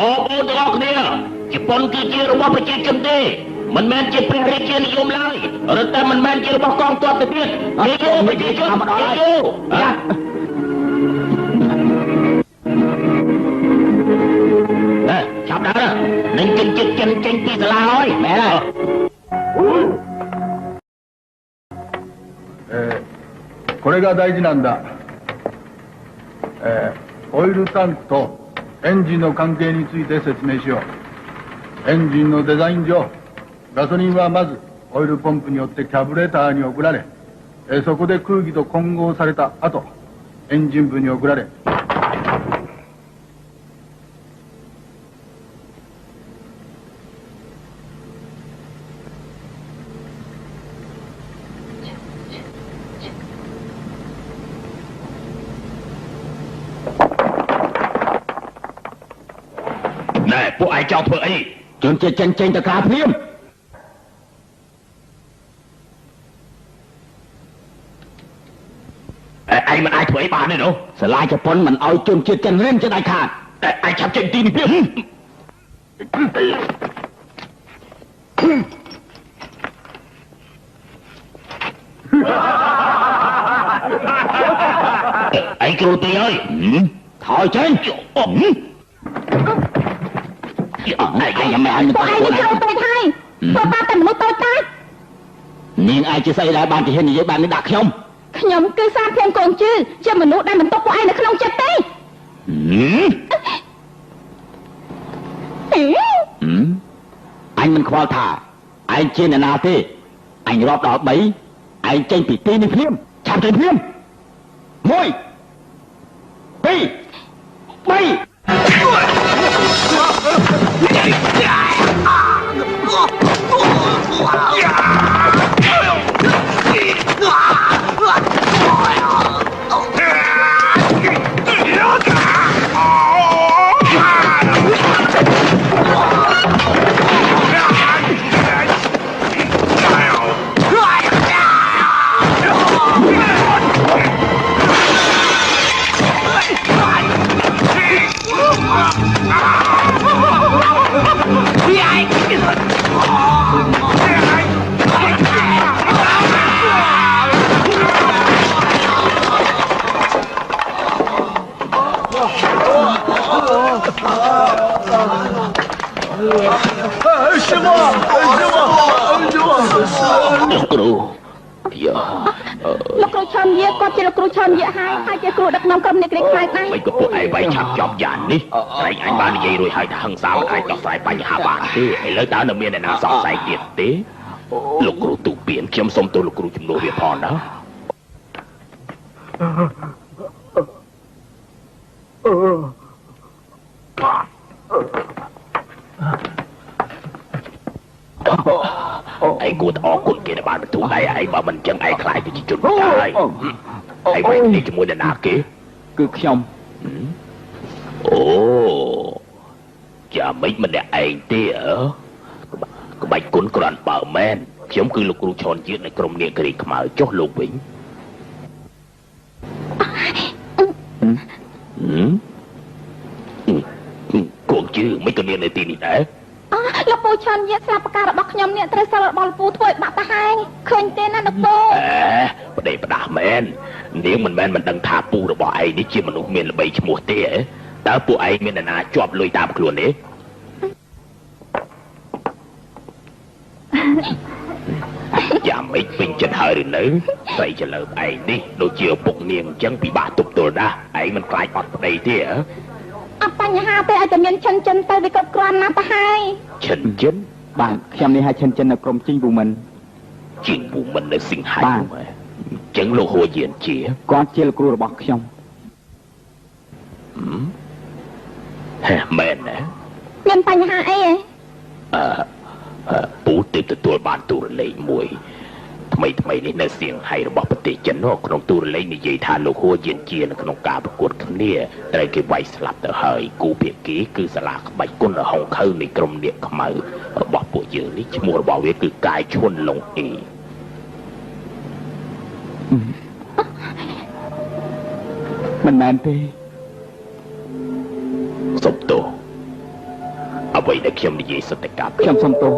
បងប្អូនទាំងអស់គ្នាជប៉ុនគឺជារបស់ប្រជាជនទេមិនមែនជាព្រះរាជានិយមឡើយរឹតតែមិនមែនជារបស់កងទ័ពទៅទៀតគេយកប្រជាជនមកដល់ហើយចាប់ដើរនឹងជិនចិត្តចិនចេញពីសាលាហើយមែនហើយこれが大事なんだ。オイルタンクとエンジンの関係について説明しよう。エンジンのデザイン上、ガソリンはまずオイルポンプによってキャブレーターに送られ、そこで空気と混合された後、エンジン部に送られ、ពួកឯងចង់ធ្វើអីជនជាតិចិនចេញទៅក្រៅភ្លាមឯងមិនអាចធ្វើអីបានទេនោះសាលាជប៉ុនមិនអោយជនជាតិចិនរៀនចេះដាច់ខាតតែឯងឆាប់ចេញទីនេះភ្លាមឯងគ្រូទីអើយថយចេញឯងមិនទៅខ្លួនឯងទៅហើយព្រោះតាតែមនុស្សតូចតាចនាងឯងជាស្អីដែលបានជាហ៊ាននិយាយបាននេះដាក់ខ្ញុំគឺសារធានកូនជឺជាមនុស្សដែលមិនទុកពួកឯងនៅក្នុងចិត្តទេអញមិនខ្វល់ថាឯងជាអ្នកណាទេអញរាប់ដល់3ឯងចេញពីទីនេះភ្លាមឆាប់ចេញភ្លាម1 2 3លោកគ្រូឆាន់យាគាត់ជាលោកគ្រូឆាន់យាហើយជាគ្រូដឹកនាំក្រុមអ្នកក្រីខ្លាំងដែរមិនក៏ពួកឯងវាយឆាប់ចប់យ៉ាងនេះតែឯងបាននិយាយរួចហើយថាហឹង្សាមិនអាចដោះស្រាយបញ្ហាបានទេឥឡូវតើនៅមានអ្នកណាសង្ស័យទៀតទេលោកគ្រូទូពៀនខ្ញុំសូមទោសលោកគ្រូជំនួសវាផងណាឯងគួរតែអរគុណគេដែលបានបន្ទូលដៃឯងបើមិនចឹងឯងខ្លាចទៅជាជនពិការហើយឯងវិញនេះជាមួយនរណាគេគឺខ្ញុំអូចាមិនម្នាក់ឯងទេក្បាច់គុណក្រាន់បើមែនខ្ញុំគឺលោកគ្រូឈនជាតិនៃក្រុមនាងគ្រីខ្មៅចុះលោកវិញគួងជឿមិនក៏នាងនៅទីនេះដែរលោកពូឆាន់យាស្រាប់ប្រការរបស់ខ្ញុំនេះត្រូវសិលរបស់លោកពូធ្វើឲ្យបាក់ទៅហើយឃើញទេណាលោកពូប្តីផ្ដាស់មែននាងមិនមែនមិនដឹងថាពូរបស់ឯងនេះជាមនុស្សមានល្បីឈ្មោះទេតើពួកឯងមាននរណាជាប់លុយតាមខ្លួនទេយ៉ាងម៉េចពេញចិត្តហើយឬនៅស្រីចលើបឯងនេះដូចជាឪពុកនាងអញ្ចឹងពិបាកទប់ទល់ណាស់ឯងមិនខ្លាចអត់ប្តីទេអត់បញ្ហាទេឲ្យតែមានឈិនចិនទៅវាគ្រប់គ្រាន់ណាស់ទៅហើយឈិនចិនបាទខ្ញុំនេះឲ្យឈិនចិននៅក្រុមជីងវូមិននៅសិង្ហៃអញ្ចឹងលោកហួរយានជាគាត់ជាលោកគ្រូរបស់ខ្ញុំមែនណាមានបញ្ហាអីពូទើបទទួលបានទូរលេខមួយថ្មីនេះនៅសៀងហៃរបស់ប្រទេសចិនក្នុងទូរលេខនិយាយថាលោកហួរយានជានៅក្នុងការប្រកួតគ្នាត្រូវគេវាយស្លាប់ទៅហើយគូភាគីគឺសាលាក្បាច់គុណហុងខៅនៃក្រុមនាគខ្មៅរបស់ពួកយើងនេះឈ្មោះរបស់វាគឺកាយឈុនឡុងអ៊ីមិនមែនទេសុំទោស អ្វីដែលខ្ញុំនិយាយសុទ្ធតែកាប់ខ្ញុំសុំទោស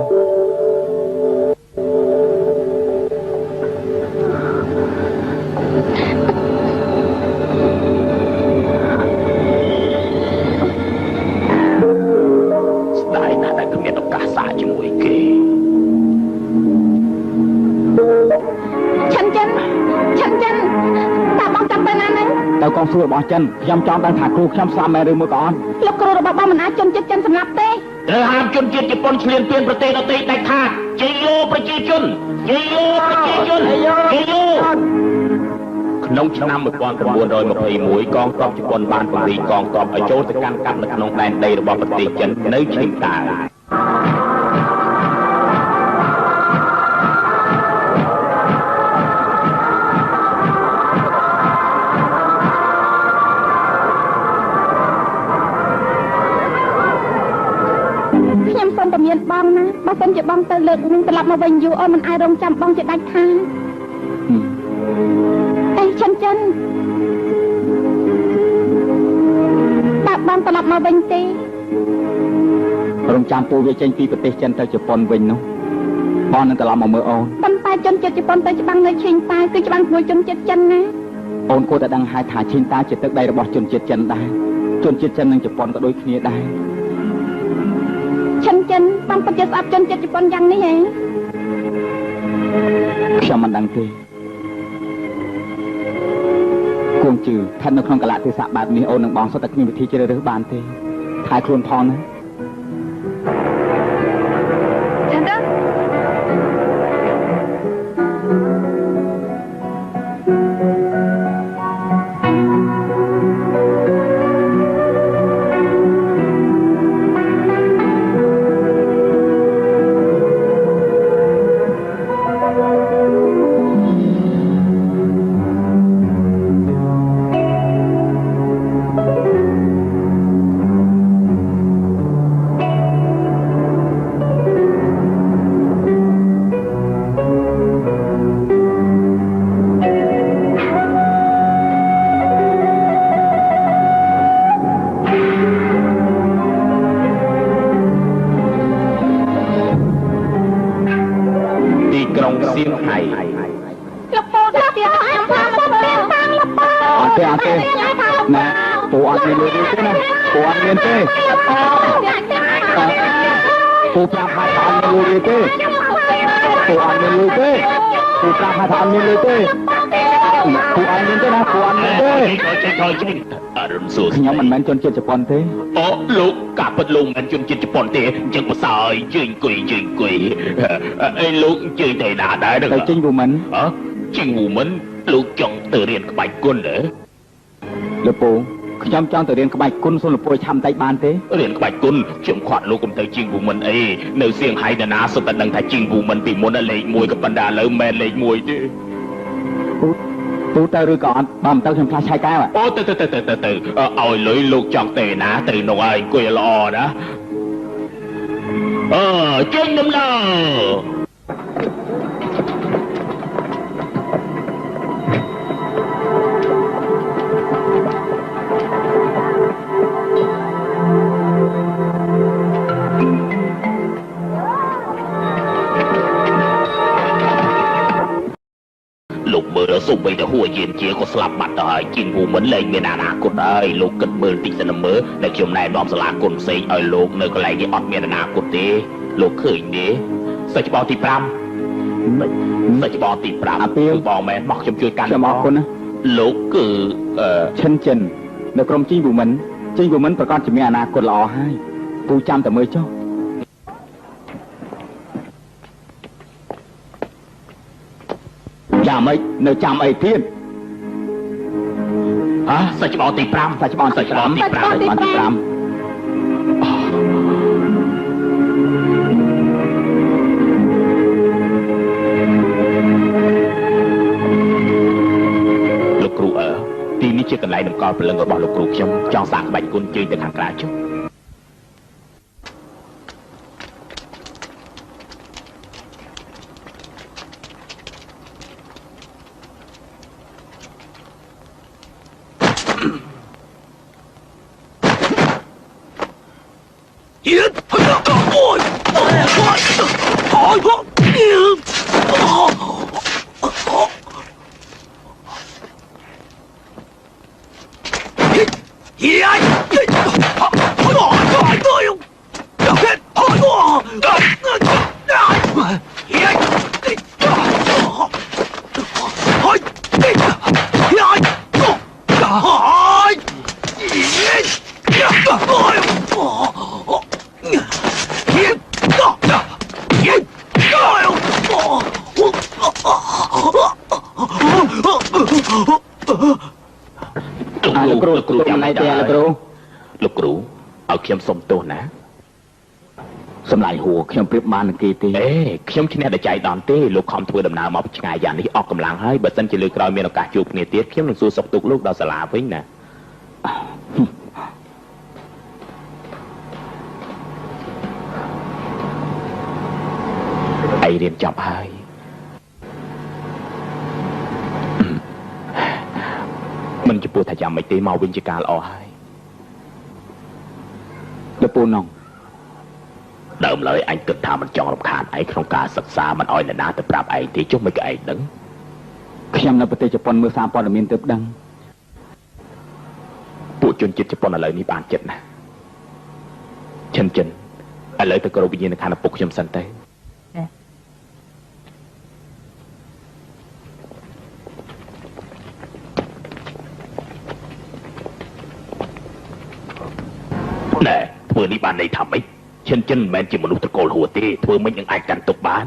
ស្ដាយណាស់ដែលគ្មានឱកាសសារជាមួយគេឆិនចិនតើបងចាំទៅណាហ្នឹងទៅកងសួររបស់ចិនខ្ញុំចង់ដឹងថាគ្រូខ្ញុំស្លាប់មែនឬមួយក៏អត់លោកគ្រូរបស់បងមិនអាចជនជាតិចិនសម្លាប់ទេត្រូវហាមជនជាតិជប៉ុនឈ្លានពានប្រទេសដទៃដាច់ខាតជ័យយោប្រជាជនជ័យយោប្រជាជនជ័យយោក្នុងឆ្នាំ1921កងទ័ពជប៉ុនបានពង្រីកកងទ័ពឲ្យចូលទៅកាន់កាប់នៅក្នុងដែនដីរបស់ប្រទេសចិននៅឈិងតាខ្ញុំសូមពមៀនបងណាបើសិនជាបងទៅលើកនឹងត្រឡប់មកវិញយូរអូនមិនអាចរងចាំបងជាដាច់ខាតអេចិនតើបងត្រឡប់មកវិញទេរងចាំពូវាចេញពីប្រទេសចិនទៅជប៉ុនវិញនោះបងនឹងត្រឡប់មកមើលអូនប៉ុន្តែជនជាតិជប៉ុនទៅច្បាំងនៅឈិងតាគឺច្បាំងជាមួយជនជាតិចិនណាអូនគួរតែដឹងហើយថាឈិងតាជាទឹកដីរបស់ជនជាតិចិនដែរជនជាតិចិននិងជប៉ុនក៏ដូចគ្នាដែរចិនបងពិតជាស្អប់ជនជាតិជប៉ុនយ៉ាងនេះហ៎ខ្ញុំមិនដឹងទេគួងជឿថានៅក្នុងកលៈទេសៈបែបនេះអូននឹងបងសុទ្ធតែគ្មានវិធីជ្រើសរើសបានទេថែខ្លួនផងណាពូប្រាប់ថាអត់មានលុយទេពូអត់មានលុយទេពូប្រាប់ថាអត់មានលុយទេពូអត់មានទេណាពូអត់មានទេចេញអរុនសួរខ្ញុំមិនមែនជនជាតិជប៉ុនទេអូលោកកាពិតលោកមិនមែនជនជាតិជប៉ុនទេអញ្ចឹងប្រសើរជើញអង្គុយអីលោកជើញទៅណាដែរទៅជិញវូមិនជិញវូមិនលោកចង់ទៅរៀនក្បាច់គុនហ៎លោកពូខ្ញុំចង់ទៅរៀនក្បាច់គុនសូមលោកពូឆាំតែបានទេរៀនក្បាច់គុនខ្ញុំខាត់លោកកុំទៅជីងវូមិនអីនៅសៀងហៃតាណាសុទ្ធតែដឹងថាជីងវូមិនពីមុនលេខ1ក៏ប៉ុន្តែឥឡូវមិនមែនលេខ1ទេពូទៅឬក៏អត់បើមិនទៅខ្ញុំខ្លាចឆាយកែវអូទៅឲ្យលុយលោកចង់ទៅណាទៅនោះហើយអង្គុយល្អណាចេញដំណើរសុំបីទៅហួរយានជាក៏ស្លាប់បាត់ទៅហើយជីងវូមិនលែងមានអនាគតហើយលោកគិតមើលតិចសិនមើលដែលខ្ញុំណែនាំសាលាគុនផ្សេងឲ្យលោកនៅកន្លែងនេះអត់មានអនាគតទេលោកឃើញទេសិស្សច្បងទី5សិស្សច្បងទី5គឺបងមែនមកខ្ញុំជួយកាន់ខ្ញុំអរគុណណាលោកគឺឈិនចិននៅក្រុមជីងវូមិនប្រកាសជាមានអនាគតល្អហើយពូចាំតែមើលចុះយ៉ាងម៉េចនៅចាំអីទៀតសិស្សច្បងទី5សិស្សច្បងទី5លោកគ្រូទីនេះជាកន្លែងតម្កល់ព្រលឹងរបស់លោកគ្រូខ្ញុំចង់សាងក្បាច់គុណជើញទៅខាងក្រៅចុះ លោកគ្រូចាំតែលោកគ្រូឲ្យខ្ញុំសុំទោសណាសម្លាញ់ហួរខ្ញុំប្រៀបបាននឹងគេទេខ្ញុំឈ្នះតែចៃដន្យទេលោកខំធ្វើដំណើរមកឆ្ងាយយ៉ាងនេះអស់កម្លាំងហើយបើសិនជាលើកក្រោយមានឱកាសជួបគ្នាទៀតខ្ញុំនឹងសួរសុខទុក្ខលោកដល់សាលាវិញណាឯរៀនចប់ហើយមិនចំពោះថាយ៉ាងម៉េចទេមកវិញជាការល្អហើយលោកពូនងដើមឡើយអញគិតថាមិនចង់រំខានឯងក្នុងការសិក្សាមិនអោយអ្នកណាទៅប្រាប់ឯងទេចុះមិនក៏ឯងដឹងខ្ញុំនៅប្រទេសជប៉ុនមើលសារព័ត៌មានទើបដឹងពួកជនជាតិជប៉ុនឥឡូវនេះបានចិត្តណាស់ចិនឥឡូវទៅគោរពវិញ្ញាណក្ខន្ធឪពុកខ្ញុំសិនទៅណែធ្វើនេះបានន័យថាម៉េចចិនមិនមែនជាមនុស្សត្រកូលហួរទេធ្វើមិននឹងអាចកាន់ទុកបាន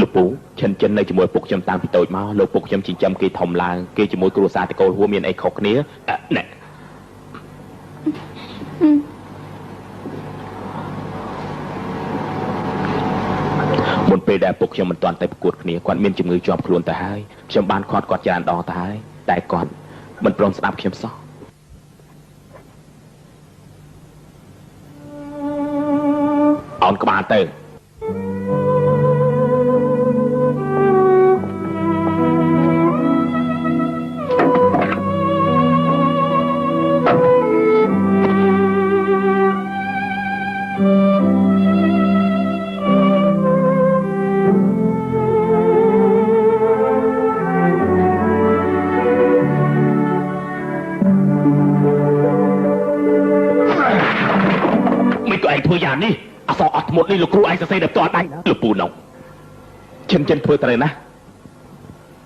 លោកពូចិននៅជាមួយពុកខ្ញុំតាំងពីតូចមកលោកពុកខ្ញុំចិញ្ចឹមគេធំឡើងគេជាមួយគ្រួសារត្រកូលហួរមានអីខុសគ្នាណែមុនពេលដែលពុកខ្ញុំមិនទាន់ទៅប្រកួតគ្នាគាត់មានជំងឺជាប់ខ្លួនទៅហើយខ្ញុំបានគាត់ច្រើនដងទៅហើយតែគាត់មិនព្រមស្ដាប់ខ្ញុំសោះអោនក្បាលទៅមិនក៏ឯងធ្វើយ៉ាងនេះអសអត់ធ្មត់នេះលោកគ្រូឯងសរសេរដល់ផ្ទាល់ដៃលោកពូនងចិនធ្វើត្រូវណា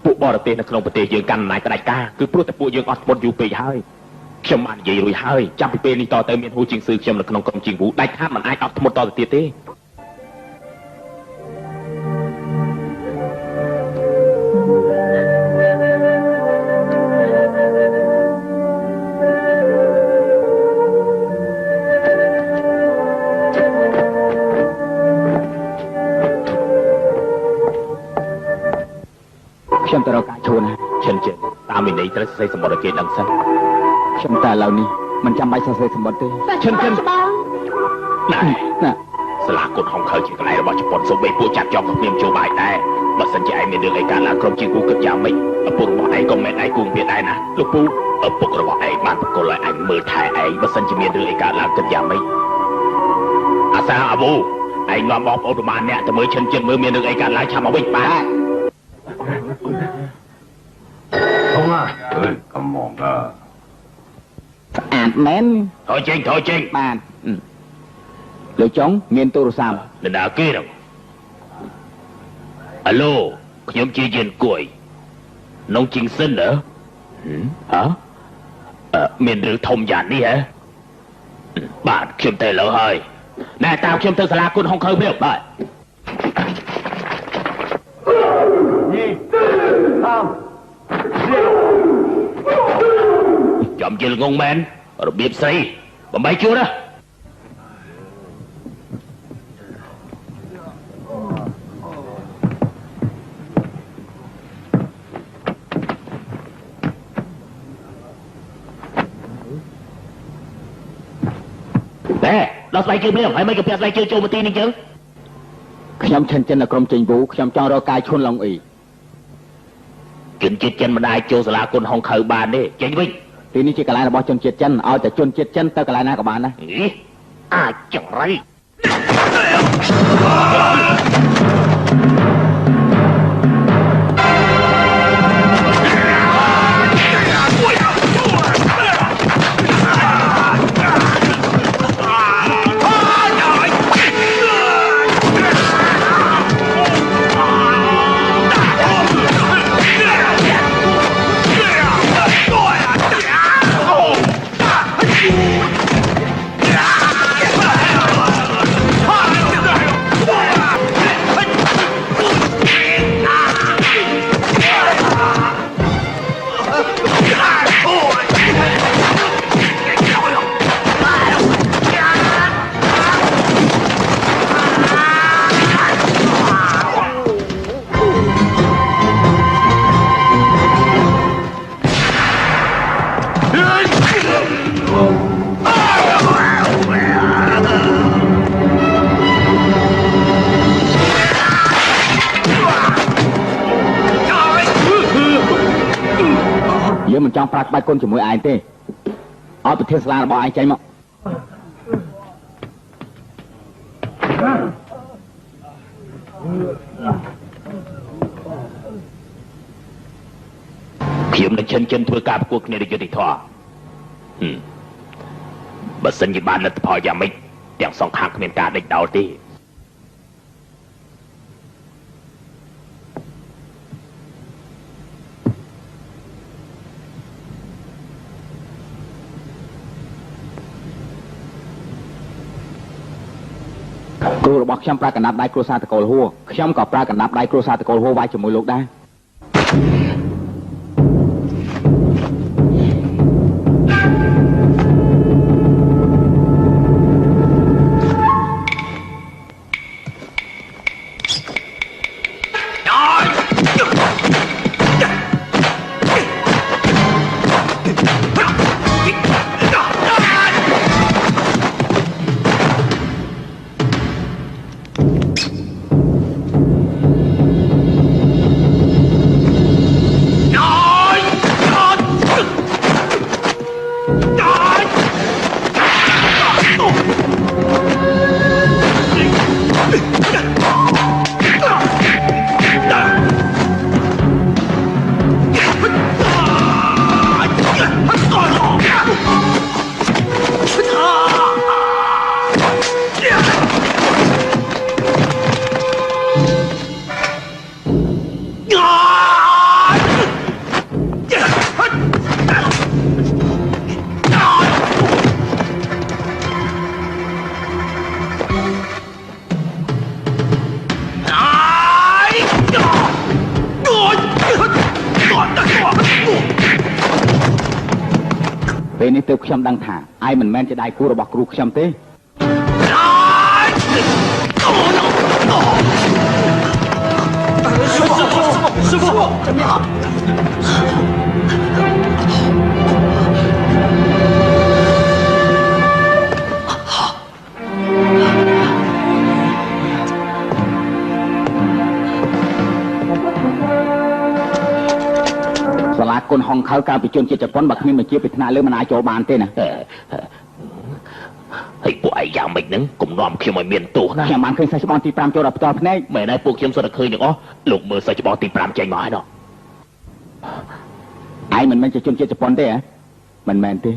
ពួកបរទេសនៅក្នុងប្រទេសយើងកាន់អំណាចផ្ដាច់ការគឺព្រោះតែពួកយើងអត់ធ្មត់យូរពេកហើយខ្ញុំបាននិយាយរួចហើយចាំពីពេលនេះតទៅមានហូជាងស៊ឺខ្ញុំនៅក្នុងក្រុមជាងវូដាច់ខាតមិនអាចអត់ធ្មត់តទៅទៀតទេខ្ញុំទៅរកការឈួនចិនតាមវិន័យត្រូវសរសេរសម្បត្តិឲ្យគេដឹងសិនខ្ញុំតែឥឡូវនេះមិនចាំបាច់សរសេរសម្បត្តិទេចិនណាសាលាគុណហុងខើជាកន្លែងរបស់ជប៉ុនសូម្បីពួកចាប់ជាប់គ្នាជួបបាយដែរបើសិនជាឯងមានរឿងអីកើតឡើងក្រុមជាងគូគិតយ៉ាងម៉េចឪពុករបស់ឯងក៏មិនឯងគូវាដែរណាលោកពូឪពុករបស់ឯងបានបកគលឲ្យឯងមើលថែឯងបើសិនជាមានរឿងអីកើតឡើងគិតយ៉ាងម៉េចអាសាអាវូឯងនាំបងប្អូនប្រមាណអ្នកទៅមើលចិនមើលមានរឿងអីកើតឡើងឆាប់មកវិញបាទKhông à? Come on,មែនthôiចេញបានលោកចុងមានទូរស័ព្ទនរណាគេហ្នឹងអាឡូខ្ញុំជាយានគួយនងជីងសិនហ៎មានរឿងធំយ៉ាងនេះហ៎បាទខ្ញុំទៅលើហើយណែតាមខ្ញុំទៅសាលាគុណហុងខើព្រាបបាទចំយល់ងងមែនរបៀបស្រីបំបីជួនណាដល់ស្បែកជើងនេះហើយមិនក៏ពាក់ស្បែកជើងចូលមកទីនេះចឹងខ្ញុំឈិននៅក្រុមចេញវូខ្ញុំចង់រកកាយឈុនឡុងអ៊ីជនជាតិចិនមិនអាចចូលសាលាគុណហុងខើបានទេចេញវិញទីនេះជាកន្លែងរបស់ជនជាតិចិនឲ្យតែជនជាតិចិនទៅកន្លែងណាក៏បានដែរអាចចង្រៃ យើងមិនចង់ប្រាក់បាច់គុណជាមួយឯងទេឲ្យប្រធានសាលារបស់ឯងចេញមកខ្ញុំនឹងចិនធ្វើការប្រកួតគ្នាដោយយុត្តិធម៌បើសិនជាបានលទ្ធផលយ៉ាងម៉េចទាំងសងខាងគ្មានការដេញដោលទេគ្រូរបស់ខ្ញុំប្រើកណ្ដាប់ដៃគ្រួសារតកូលហួរខ្ញុំក៏ប្រើកណ្ដាប់ដៃគ្រួសារតកូលហួរវាយជាមួយលោកដែរពេលនេះទើបខ្ញុំដឹងថាឯងមិនមែនជាដៃគូរបស់គ្រូខ្ញុំទេសាលាគុណហុងខៅការពិជនជាតិជប៉ុនបើគ្មានបញ្ជាពីថ្នាក់លើមិនអាចចូលបានទេណាហើយពួកឯងយ៉ាងម៉េចហ្នឹងកុំនាំខ្ញុំឲ្យមានទោសណាខ្ញុំបានឃើញសាច់ច្បងទី5ចូលដល់ផ្ទាល់ភ្នែកមែនហើយពួកខ្ញុំសុទ្ធតែឃើញទាំងអស់លោកមើលសាច់ច្បងទី5ចេញមកហើយណោះឯងមិនមែនជាជនជាតិជប៉ុនទេហ៎មិនមែនទេ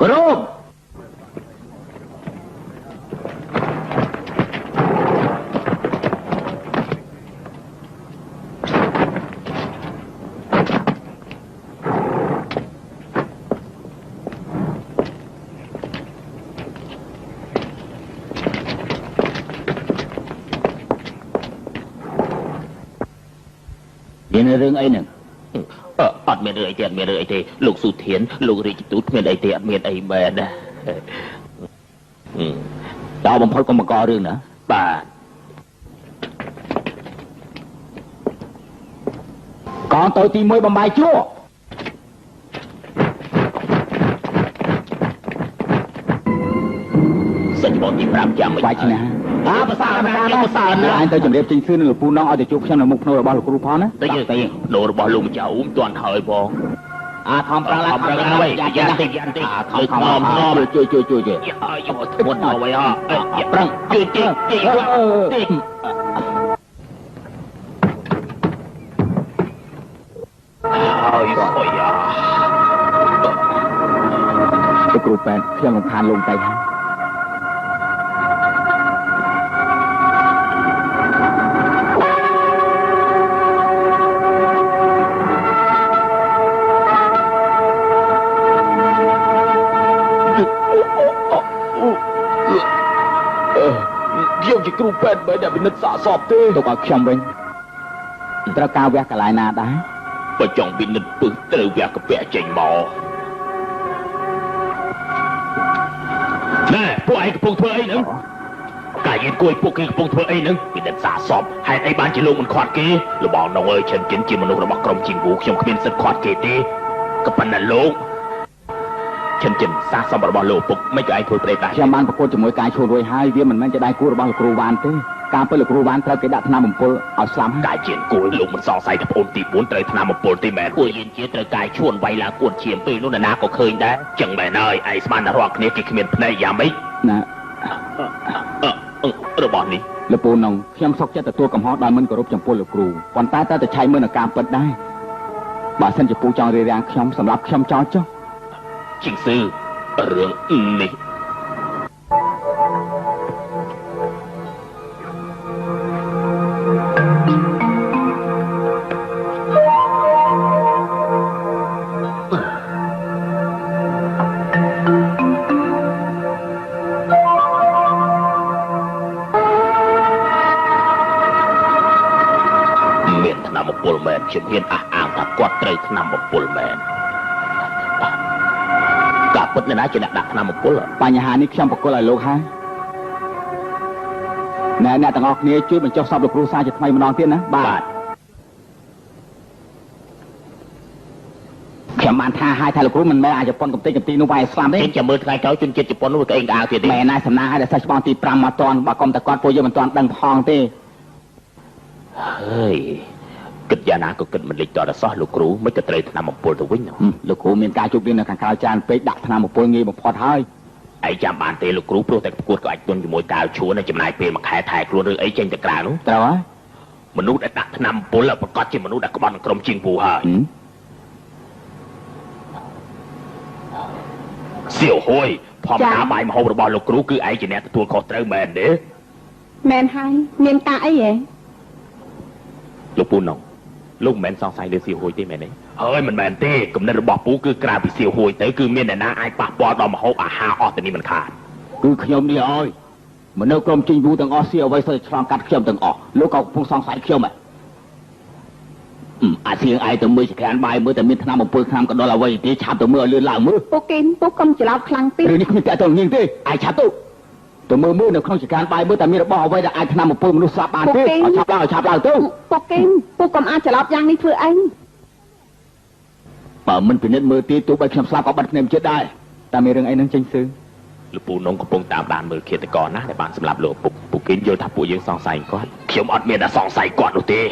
គ្រូមានរឿងអីហ្នឹងអត់មានរឿងអីទេអត់មានរឿងអីទេលោកសុធានលោករាជទូតគ្មានអីទេអត់មានអីមែនណាដល់បំផុតកុំបង្ករឿងណាបាទកងទៅទី1បំបាយជួរសាច់ច្ប បងទី5ចាំមិនវាយឈ្នះប្រសើរណាស់ប្រសើរណាស់ឯងទៅជំរាបចេញសឿនលោកពូនងឲ្យទៅជួបខ្ញុំនៅមុខភ្នូររបស់លោកគ្រូផងណាទៅនៅរបស់លោកម្ចាស់អ៊ូមទាន់ហើយផងខំប្រឹងឡើងខំប្រឹងហើយយ៉ាងតិចខំជួយយកធ្ងន់ដល់ໄວប្រឹងជួយហើយសុយលោកគ្រូប៉ែនខ្ញុំរំខានលោកតែហើយខ្ញុំជាគ្រូពេទ្យមិនដែលពិនិត្យសាកសពទេទុកឲ្យខ្ញុំវិញត្រូវការវះកន្លែងណាដែរបើចង់ពិនិត្យពឹសត្រូវវះកាពៈចេញមកណែពួកឯងកំពុងធ្វើអីហ្នឹងកាយគួយពួកគេកំពុងធ្វើអីហ្នឹងពិនិត្យសាកសពហេតុអីបានជាលោកមិនខាត់គេលោកបងនងអើយឈិនជាមនុស្សរបស់ក្រុមជីងវូខ្ញុំគ្មានសិទ្ធិខាត់គេទេក៏ប៉ុន្តែលោកចិនសាសសម្បរបស់លោកពុកមិនក៏ឯងធ្វើប្រេតដែរខ្ញុំបានប្រកួតជាមួយកាយឈួនរួយហើយវាមិនមែនជាដៃគូរបស់លោកគ្រូវ៉ានទេការពិតលោកគ្រូវ៉ានត្រូវគេដាក់ថ្នាំបំពុលឲ្យស្លាប់កាយជាគួយលោកមិនសង្ស័យថាប្អូនទី4ត្រូវថ្នាំបំពុលទេមែនគួយលៀនជាត្រូវកាយឈួនវាយឡើងគួនឈាមពេលនោះណាក៏ឃើញដែរចឹងមែនហើយឯងស្មានតែរាល់គ្នាគេគ្មានភ្នែកយ៉ាងម៉េចណារបស់នេះលោកពូនងខ្ញុំសុខចិត្តទទួលកំហុសដោយមិនគោរពចំពោះលោកគ្រូប៉ុន្តែតែឆៃមើលនៅការពិតដែរបើសិនជាពូចង់រារាំងខ្ញុំសម្រាប់ខ្ញុំចោលចុះជីងស៊ឺរឿងនេះមានថ្នាំបំពុលមែនខ្ញុំហ៊ានអះអាងថាគាត់ត្រូវថ្នាំបំពុលមែនការពិតអ្នកណាជាអ្នកដាក់ថ្នាំបំពុលបញ្ហានេះខ្ញុំប្រគល់ឲ្យលោកហើយអ្នកទាំងអស់គ្នាជួយបញ្ចុះសពលោកគ្រូសាជាថ្មីម្ដងទៀតណាបាទខ្ញុំបានថាឲ្យថាលោកគ្រូមិនមែនអាចជប៉ុនកំទេចកំទីនោះវាយស្លាប់ទេចាំមើលថ្ងៃក្រោយជនជាតិជប៉ុននោះក្អេងក្អាវទៀតទេមែនណាស់សំណាងឲ្យតែសាច់ច្បងទី5មកតន់បើកុំតែគាត់ពួកយើងមិនតន់ដឹងផងទេហើយគិតយ៉ាងណាក៏គិតមិនលេចតរសោះលោកគ្រូមិនក៏ត្រូវថ្នាំបំពុលទៅវិញលោកគ្រូមានការជួបរៀននៅខាងក្រៅច្រើនពេកដាក់ថ្នាំបំពុលងាយបំផុតហើយឯងចាំបានទេលោកគ្រូព្រោះតែប្រកួតក៏អាចទុនជាមួយកាវឈួននៅចំណាយពេលមួយខែថែខ្លួនឬអីចេញទៅក្រៅនោះត្រូវហើយមនុស្សដែលដាក់ថ្នាំបំពុលប្រកាសជាមនុស្សដែលក្បត់នឹងក្រុមជាងពូហើយសៀវហួយផំតាបាយមហូបរបស់លោកគ្រូគឺឯងជាអ្នកទទួលខុសត្រូវមែនទេមែនហើយមានការអីហ៎លោកពូនងលោកមិនមែនសង្ស័យលើសៀវហួយទេមែនទេហើយមិនមែនទេគំនិតរបស់ពូគឺក្រៅពីសៀវហួយទៅគឺមានអ្នកណាអាចប៉ះពាល់ដល់ម្ហូបអាហារអស់ទៅនេះមិនខានគឺខ្ញុំនេះអើយមនុស្សក្រុមជីងវូទាំងអស់សៀវអ្វីសូវឆ្លងកាត់ខ្ញុំទាំងអស់លោកក៏កំពុងសង្ស័យខ្ញុំអាសៀងឯងទៅមើលចក្រានបាយមើលតែមានថ្នាំបំពុលថ្នាំកដុលអ្វីទេឆាប់ទៅមើលឲ្យលឿនឡើងមើលពួកគេពួកកុំច្រឡោតខ្លាំងពេករឿងនេះគ្មានតែទៅញៀងទេឯងឆាប់ទៅមើលនៅក្នុងចក្រានបាយមើលតែមានរបស់អ្វីដែលអាចថ្នាំបំពុលមនុស្សស្លាប់បានទេឲ្យឆាប់ឡើងទៅពួកកុំអាចច្រឡោតយ៉ាងនេះធ្វើអីបើមិនពិនិត្យមើលទីទោះបីខ្ញុំស្លាប់ក៏បាត់ភ្នែកចិត្តដែរតែមានរឿងអីនឹងចេញស៊ឺលោកពូនងកំពុងតាមដានមើលឃាតករណាដែលបានសម្លាប់លោកពុកពួកគេយល់ថាពួកយើងសង្ស័យគាត់ខ្ញុំអត់មានតែសង្ស័យគាត់នោះទេឥ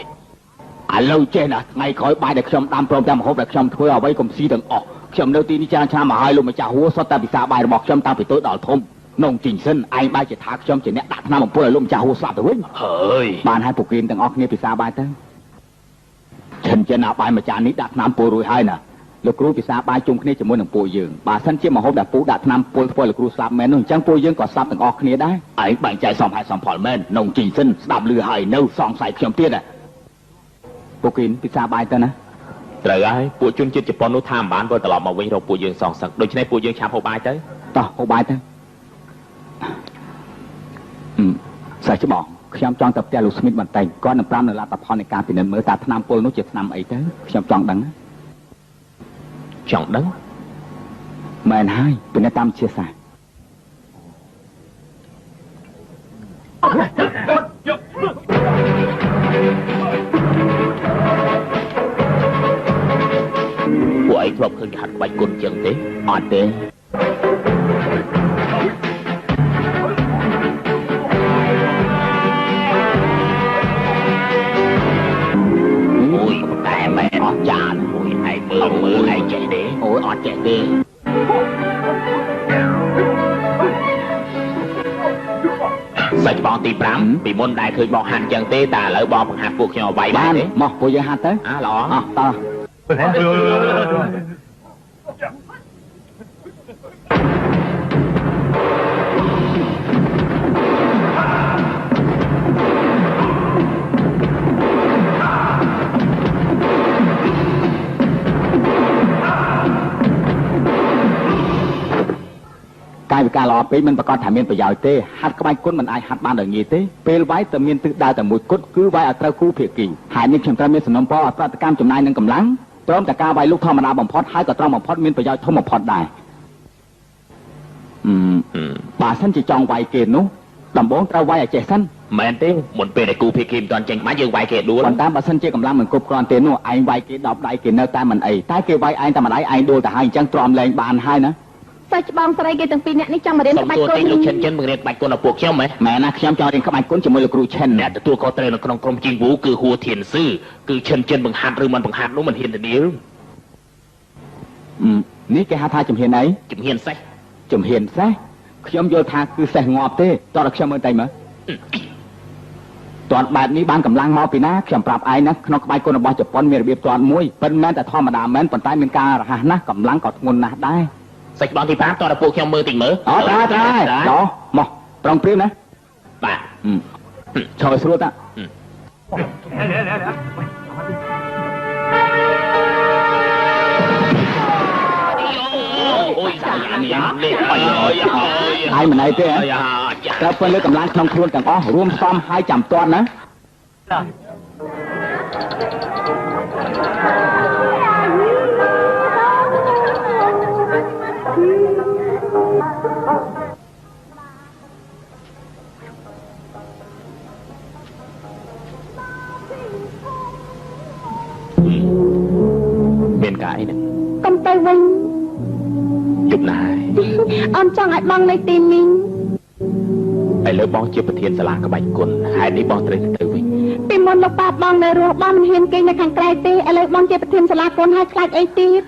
ឡូវចេះណាថ្ងៃក្រោយបាយដែលខ្ញុំដាំព្រមទាំងម្ហូបដែលខ្ញុំធ្វើអ្វីកុំស៊ីទាំងអស់ខ្ញុំនៅទីនេះច្រើនឆ្នាំមកហើយលោកម្ចាស់ហួរសុទ្ធតែពិសាបាយរបស់ខ្ញុំតាំងពីតូចដល់ធំនងជីងសិនឯងបែរជាថាខ្ញុំជាអ្នកដាក់ថ្នាំបំពុលឲ្យលោកម្ចាស់ហួរស្លាប់ទៅវិញហើយបានឲ្យពួកគេទាំងអស់គ្នាពិសាបាយទៅឈិនចិនអាបាយម្ចាស់នេះដាក់ថ្នាំពុលរួចហើយណាលោកគ្រូពិសាបាយជុំគ្នាជាមួយនឹងពួកយើងបើសិនជាមហូបដែលពូដាក់ថ្នាំពុលធ្វើឲ្យលោកគ្រូស្លាប់មែននោះអញ្ចឹងពួកយើងក៏ស្លាប់ទាំងអស់គ្នាដែរឯងបែងចែកសមហេតុសមផលមែននងជីងសិនស្ដាប់ឮហើយនៅសង្ស័យខ្ញុំទៀតពួកគេពិសាបាយទៅណាត្រូវហើយពួកជនជាតិជប៉ុននោះថាមិនបានវិលត្រឡប់មកវិញរកពួកយើងសងសឹកដូច្នេះពួកយើងឆាប់ហូបបាយទៅតោះហូបបាយទៅសាច់ច្បងខ្ញុំចង់ទៅផ្ទះលោកស្មីតបន្តិចគាត់នឹងប្រាំនៅលទ្ធផលនៃការពិនិត្យមើលតើថ្នាំពុលនោះជាថ្នាំអីទៅខ្ញុំចង់ដឹងមែនហើយពិនិត្យតាមជាសាពួកឯងធ្លាប់ឃើញគេហាត់ក្បាច់គុណចឹងទេអត់ទេ ចានមួយឯងមើលឯងចេះទេអូយអត់ចេះទេសាច់បងទី5ពីមុនដែរឃើញបងហាត់ចឹងទេតែឥឡូវបងបង្ហាត់ពួកខ្ញុំឲ្យវាយបានទេមកពួកយើងហាត់ទៅល្អអស់តោះកាយវិការល្អពេកមិនប្រកាសថាមានប្រយោជន៍ទេហាត់ក្បាច់គុណមិនអាចហាត់បានដោយងាយទេពេលវាយតែមានទិសដៅតែមួយគត់គឺវាយឲ្យត្រូវគូភាគីហើយនេះខ្ញុំត្រូវមានសំណុំពរឲ្យប្រតិកម្មចំណាយនឹងកម្លាំងព្រមទាំងការវាយលុកធម្មតាបំផុតហើយក៏ត្រង់បំផុតមានប្រយោជន៍ធំបំផុតដែរបើសិនជាចង់វាយគេនោះដំបូងត្រូវវាយឲ្យចេះសិនមែនទេមុនពេលដែលគូភាគីមិនទាន់ចេញមកយើងវាយគេដួលប៉ុន្តែបើសិនជាកម្លាំងមិនគ្រប់គ្រាន់ទេនោះឯងវាយគេ10ដៃគេនៅតែមិនអីតែគេវាយឯងតែម្ដាយឯងដួលទៅហើយអញ្ចឹងទ្រាំលែងបានហើយណាសាច់បងស្រីគេទាំងពីរនាក់នេះចង់មករៀនក្បាច់គុណលោកឈិនបង្រៀនក្បាច់គុណដល់ពួកខ្ញុំហ៎មែនណាខ្ញុំចង់រៀនក្បាច់គុណជាមួយលោកគ្រូឈិនអ្នកទទួលខុសត្រូវនៅក្នុងក្រុមជីងវូគឺហួធានស៊ឺគឺឈិនបង្ហាត់ឬមិនបង្ហាត់នោះមិនហ៊ានធានានេះគេហៅថាជំហានអីជំហានសេះជំហានសេះខ្ញុំយល់ថាគឺសេះងាប់ទេតោះឲ្យខ្ញុំមើលតែមើលទាត់បែបនេះបានកម្លាំងមកពីណាខ្ញុំប្រាប់ឯងណាក្នុងក្បាច់គុណរបស់ជប៉ុនមានរបៀបទាត់មួយប៉ុន្តែតែធម្មតាមែនប៉ុន្តែមានការរហ័សណាស់កម្លាំងក៏ធ្ងន់ណាស់ដែរសាច់បងទី5តើដល់ពួកខ្ញុំមើលតិចមើលអត់ដែរដល់មកប្រងព្រៀងណាបាទឈរស្រួលតាអូយសាច់នេះអើយមិនអីទេត្រូវពេលលើកម្លាំងក្នុងខ្លួនទាំងអស់រួមផ្សំឲ្យចាំទាត់ណាមានកាយណាកុំទៅវិញជប់ណាស់អូនចង់ឲ្យបងនៅទីនេះឥឡូវបងជាប្រធានសាលាក្បាច់គុណហើយនេះបងត្រូវទៅវិញពីមុនលោកប៉ាបងនៅរស់បងមិនហ៊ានគេងនៅខាងក្រៅទេឥឡូវបងជាប្រធានសាលាគុណហើយខ្លាចអីទៀត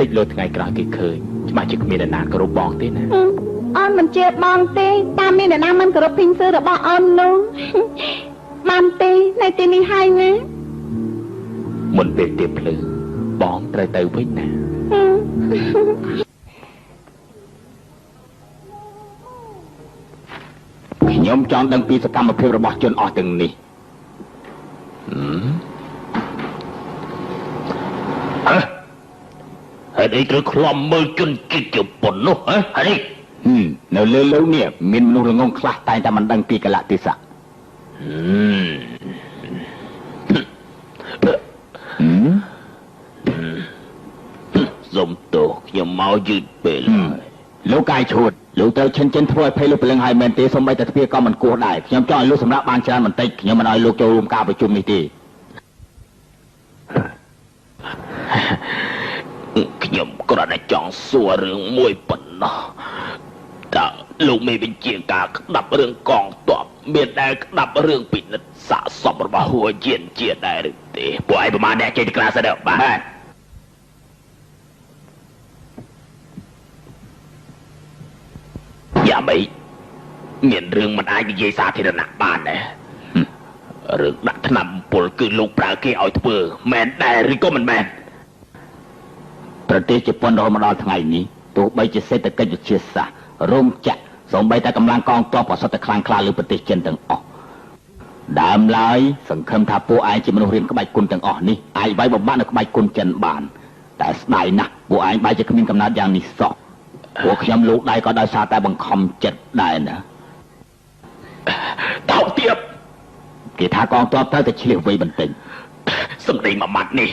តិចលើថ្ងៃក្រោយគេឃើញច្បាស់ជាគ្មានអ្នកណាគោរពបងទេណាអូនមិនជឿបងទេតាមមានអ្នកណាមិនគោរពភីងសឺរបស់អូននោះបានទេនៅទីនេះហើយណាមុនពេលទៀបភ្លឺបងត្រូវទៅវិញណាខ្ញុំចង់ដឹងពីសកម្មភាពរបស់ជនអស់ទាំងនេះហើយនេះត្រូវខ្លំមើលជនជាតិជប៉ុននោះហើយនៅលើលើនេះមានមនុស្សល្ងងខ្លះតែតែមិនដឹងពីកលៈទេសៈសុំទោសខ្ញុំមកយឺតពេលហើយលោកកាយឈួតលោកត្រូវឈិនចិនធ្វើឲ្យភ័យលោកព្រលឹងហើយមែនទេសូម្បីតែទ្វារក៏មិនគួរដែរខ្ញុំចង់ឲ្យលោកសម្រាប់បានច្រើនបន្តិចខ្ញុំមិនឲ្យលោកចូលរួមការប្រជុំនេះទេខ្ញុំគ្រាន់តែចង់សួររឿងមួយប៉ុណ្ណោះតើលោកមេបញ្ជាការក្តាប់រឿងកងទ័ពមានដែលក្តាប់រឿងពិនិត្យសាកសពរបស់ហួយានជាដែរឬទេពួកឯងប្រមាណអ្នកចេញទៅក្រៅសិនទៅបាទយ៉ាមីមានរឿងមិនអាចនិយាយសាធារណៈបានដែររឿងដាក់ថ្នាំពុលគឺលោកប្រើគេឲ្យធ្វើមែនដែរឬក៏មិនមែនប្រទេសជប៉ុនរហូតមកដល់ថ្ងៃនេះទោះបីជាសេដ្ឋកិច្ចវិទ្យាសាស្ត្ររោងចក្រសូម្បីតែកម្លាំងកងទ័ពក៏សុទ្ធតែខ្លាំងក្លាលើប្រទេសចិនទាំងអស់ដើមឡើយសង្ឃឹមថាពួកឯងជាមនុស្សរៀនក្បាច់គុណទាំងអស់នេះអាចវាយបំបាក់នៅក្បាច់គុណចិនបានតែស្ដាយណាស់ពួកឯងបែរជាគ្មានកំណត់យ៉ាងនេះសោះពួកខ្ញុំលោកដៃក៏ដោយសារតែបង្ខំចិត្តដែរណាតោទៀតគេថាកងទ័ពត្រូវតែឆ្លៀសវៃបន្តិចសម្ដីមួយម៉ាត់នេះ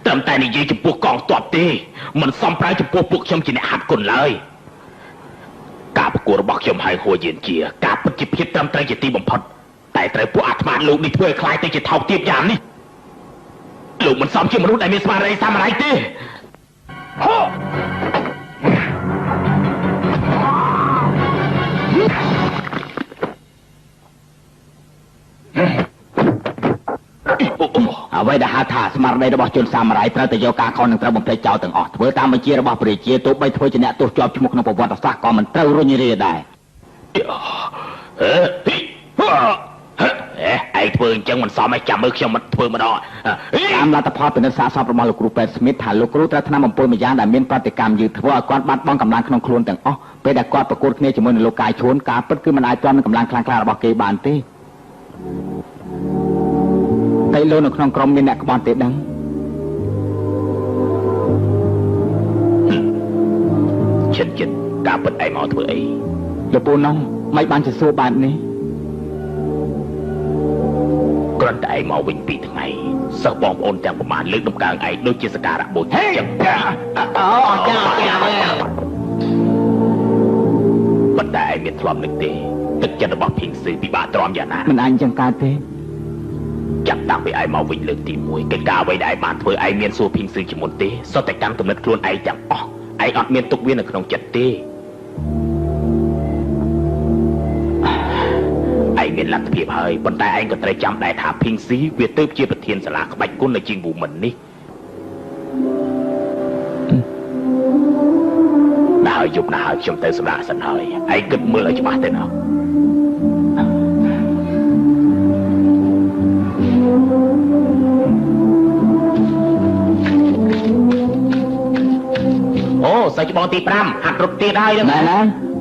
ត្រឹមតែនិយាយចំពោះកងទ័ពទេមិនសមប្រើចំពោះពួកខ្ញុំជាអ្នកហាត់គុណឡើយការប្រកួតរបស់ខ្ញុំហើយហួយានជាការពិតជាភាពត្រឹមត្រូវជាទីបំផុតតែត្រូវពួកអាត្មាលោកនេះធ្វើឲ្យខ្លាយទៅជាថោកទាបយ៉ាងនេះលោកមិនសមជាមនុស្សដែលមានស្មារតីសាមញ្ញទេអ អ្វីដែលហៅថាស្មារតីរបស់ជនសាមរ័យត្រូវតែយកការខុសនឹងត្រូវបំភ្លេចចោលទាំងអស់ធ្វើតាមបញ្ជារបស់ព្រះរាជាទោះបីធ្វើជាអ្នកទោសជាប់ឈ្មោះក្នុងប្រវត្តិសាស្ត្រក៏មិនត្រូវរុញរាដែរឯងធ្វើអញ្ចឹងមិនសមឯងចាំមើលខ្ញុំមិនធ្វើម្ដងតាមលទ្ធផលពិនិត្យសាកសពរបស់លោកគ្រូពេទ្យស្មីតថាលោកគ្រូត្រូវថ្នាំអំពុលម្យ៉ាងដែលមានប្រតិកម្មយឺតធ្វើឲ្យគាត់បាត់បង់កម្លាំងក្នុងខ្លួនទាំងអស់ពេលដែលគាត់ប្រកួតគ្នាជាមួយនឹងលោកកាយឈួនការពិតគឺមិនអាចទាន់នឹងកម្លាំងខ្លាំងក្លារបស់គេបានទេតែលោកនៅក្នុងក្រុមមានអ្នកក្បត់ទេដឹងចិត្តការពិតឯងមកធ្វើអីលោកពូនងមិនបានជាសួរបែបនេះគ្រាន់តែឯងមកវិញពីថ្ងៃសិស្សបងប្អូនទាំងប្រមាណលើកដំកើងឯងដូចជាសក្ការៈបូជាចឹងអូចាប៉ុន្តែឯងមានធ្លាប់នឹកទេទឹកចិត្តរបស់ភីងស៊ឺពិបាកទ្រាំយ៉ាងណាមិនអញចឹងកើតទេចាប់តាំងពីឯងមកវិញលើកទី1កិច្ចការអ្វីដែលឯងបានធ្វើឯងមានសួរភីងស៊ឺជាមុនទេសុទ្ធតែកាន់គំនិតខ្លួនឯងទាំងអស់ឯងអត់មានទុកវានៅក្នុងចិត្តទេឯងមានលទ្ធភាពហើយប៉ុន្តែឯងក៏ត្រូវចាំដែរថាភីងស៊ីវាទៅជាប្រធានសាលាក្បាច់គុណនៅជាងវូមិននេះណាហើយយប់ណាហើយខ្ញុំទៅសម្រាប់សិនហើយឯងគិតមើលឲ្យច្បាស់ទៅណាអូសាច់ច្បងទី5ហាត់រត់ទៀតហើយណា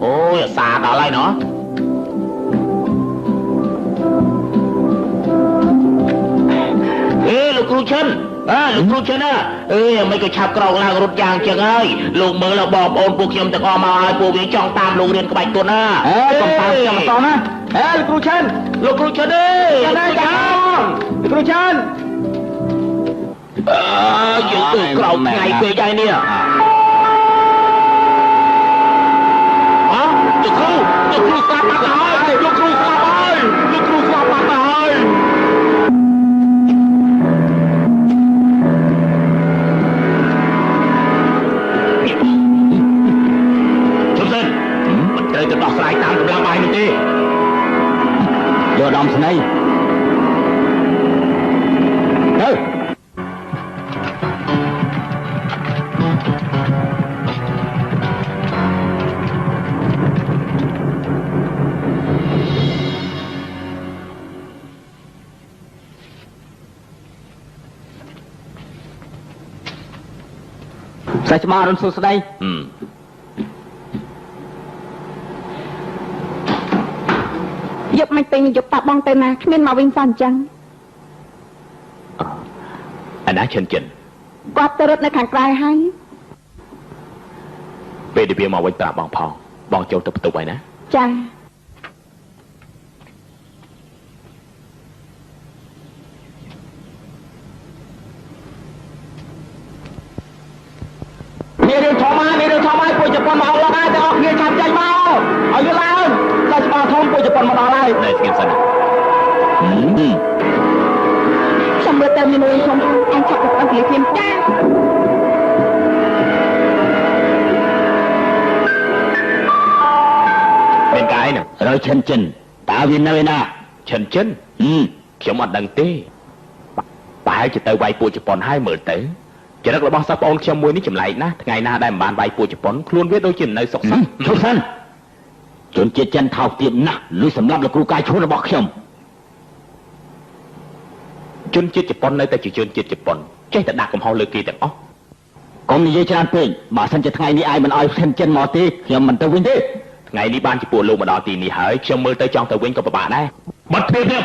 អូយអាសាដល់ហើយណោះលោកគ្រូឈិនលោកគ្រូឈិនមិនក៏ឆាប់ក្រោកឡើងរត់យ៉ាងចឹងហើយលោកមើលបងប្អូនពួកខ្ញុំទាំងអស់មកហើយពួកវាចង់តាមលោករៀនក្បាច់គុណណាកំប៉ាំខ្ញុំអត់តណាលោកគ្រូឈិនលោកគ្រូឈិនលោកគ្រូឈិនយើងទៅក្រោកថ្ងៃពេកហើយនេះលោកគ្រូស្លាប់បាត់ហើយលោកគ្រូស្លាប់ហើយលោកគ្រូស្លាប់បាត់ហើយទៅដោះស្រាយតាមកម្លាំងបាយនោះទេយកដំស្នៃទៅសាច់ឆ្មារុនសួស្ដីយប់មិនពេញយប់តាបងទៅណាគ្មានមកវិញសោះអញ្ចឹងអាណាឈិនគាត់ទៅរត់នៅខាងក្រៅហើយពេលដែលវាមកវិញប្រាប់បងផងបងចូលទៅបន្ទប់ហើយណាចាមានរឿងធំហើយពួកជប៉ុនមកអស់ឡងហើយតែអស់គ្នាឆាប់ចេញមកឲ្យវាឡើងតែច្បាស់ធំពួកជប៉ុនមកដល់ហើយនៅស្ងៀមសិនខ្ញុំមើលទៅមានរឿងធំអញឆាប់ទៅអត់វាខ្ញុំចាមានកាយណារើឈិនចិនតើវានៅឯណាឈិនចិនខ្ញុំអត់ដឹងទេប្រហែលជាទៅវាយពួកជប៉ុនហើយមើលទៅចរិតរបស់សិស្សប្អូនខ្ញុំមួយនេះចម្លែកណាស់ថ្ងៃណាដែលមិនបានវាយពួកជប៉ុនខ្លួនវាដូចជានៅសុខសាន្តឈប់សិនជនជាតិចិនថោកទាបណាស់លុយសម្រាប់លោកគ្រូកាយឈួនរបស់ខ្ញុំជនជាតិជប៉ុននៅតែជាជនជាតិជប៉ុនចេះតែដាក់កំហុសលើគេទាំងអស់កុំនិយាយច្រើនពេកបើសិនជាថ្ងៃនេះឯងមិនអោយឈិនចិនមកទេខ្ញុំមិនទៅវិញទេថ្ងៃនេះបានជាពួកលោកមកដល់ទីនេះហើយខ្ញុំមើលទៅចង់ទៅវិញក៏ពិបាកដែរបាត់ភាពទៀត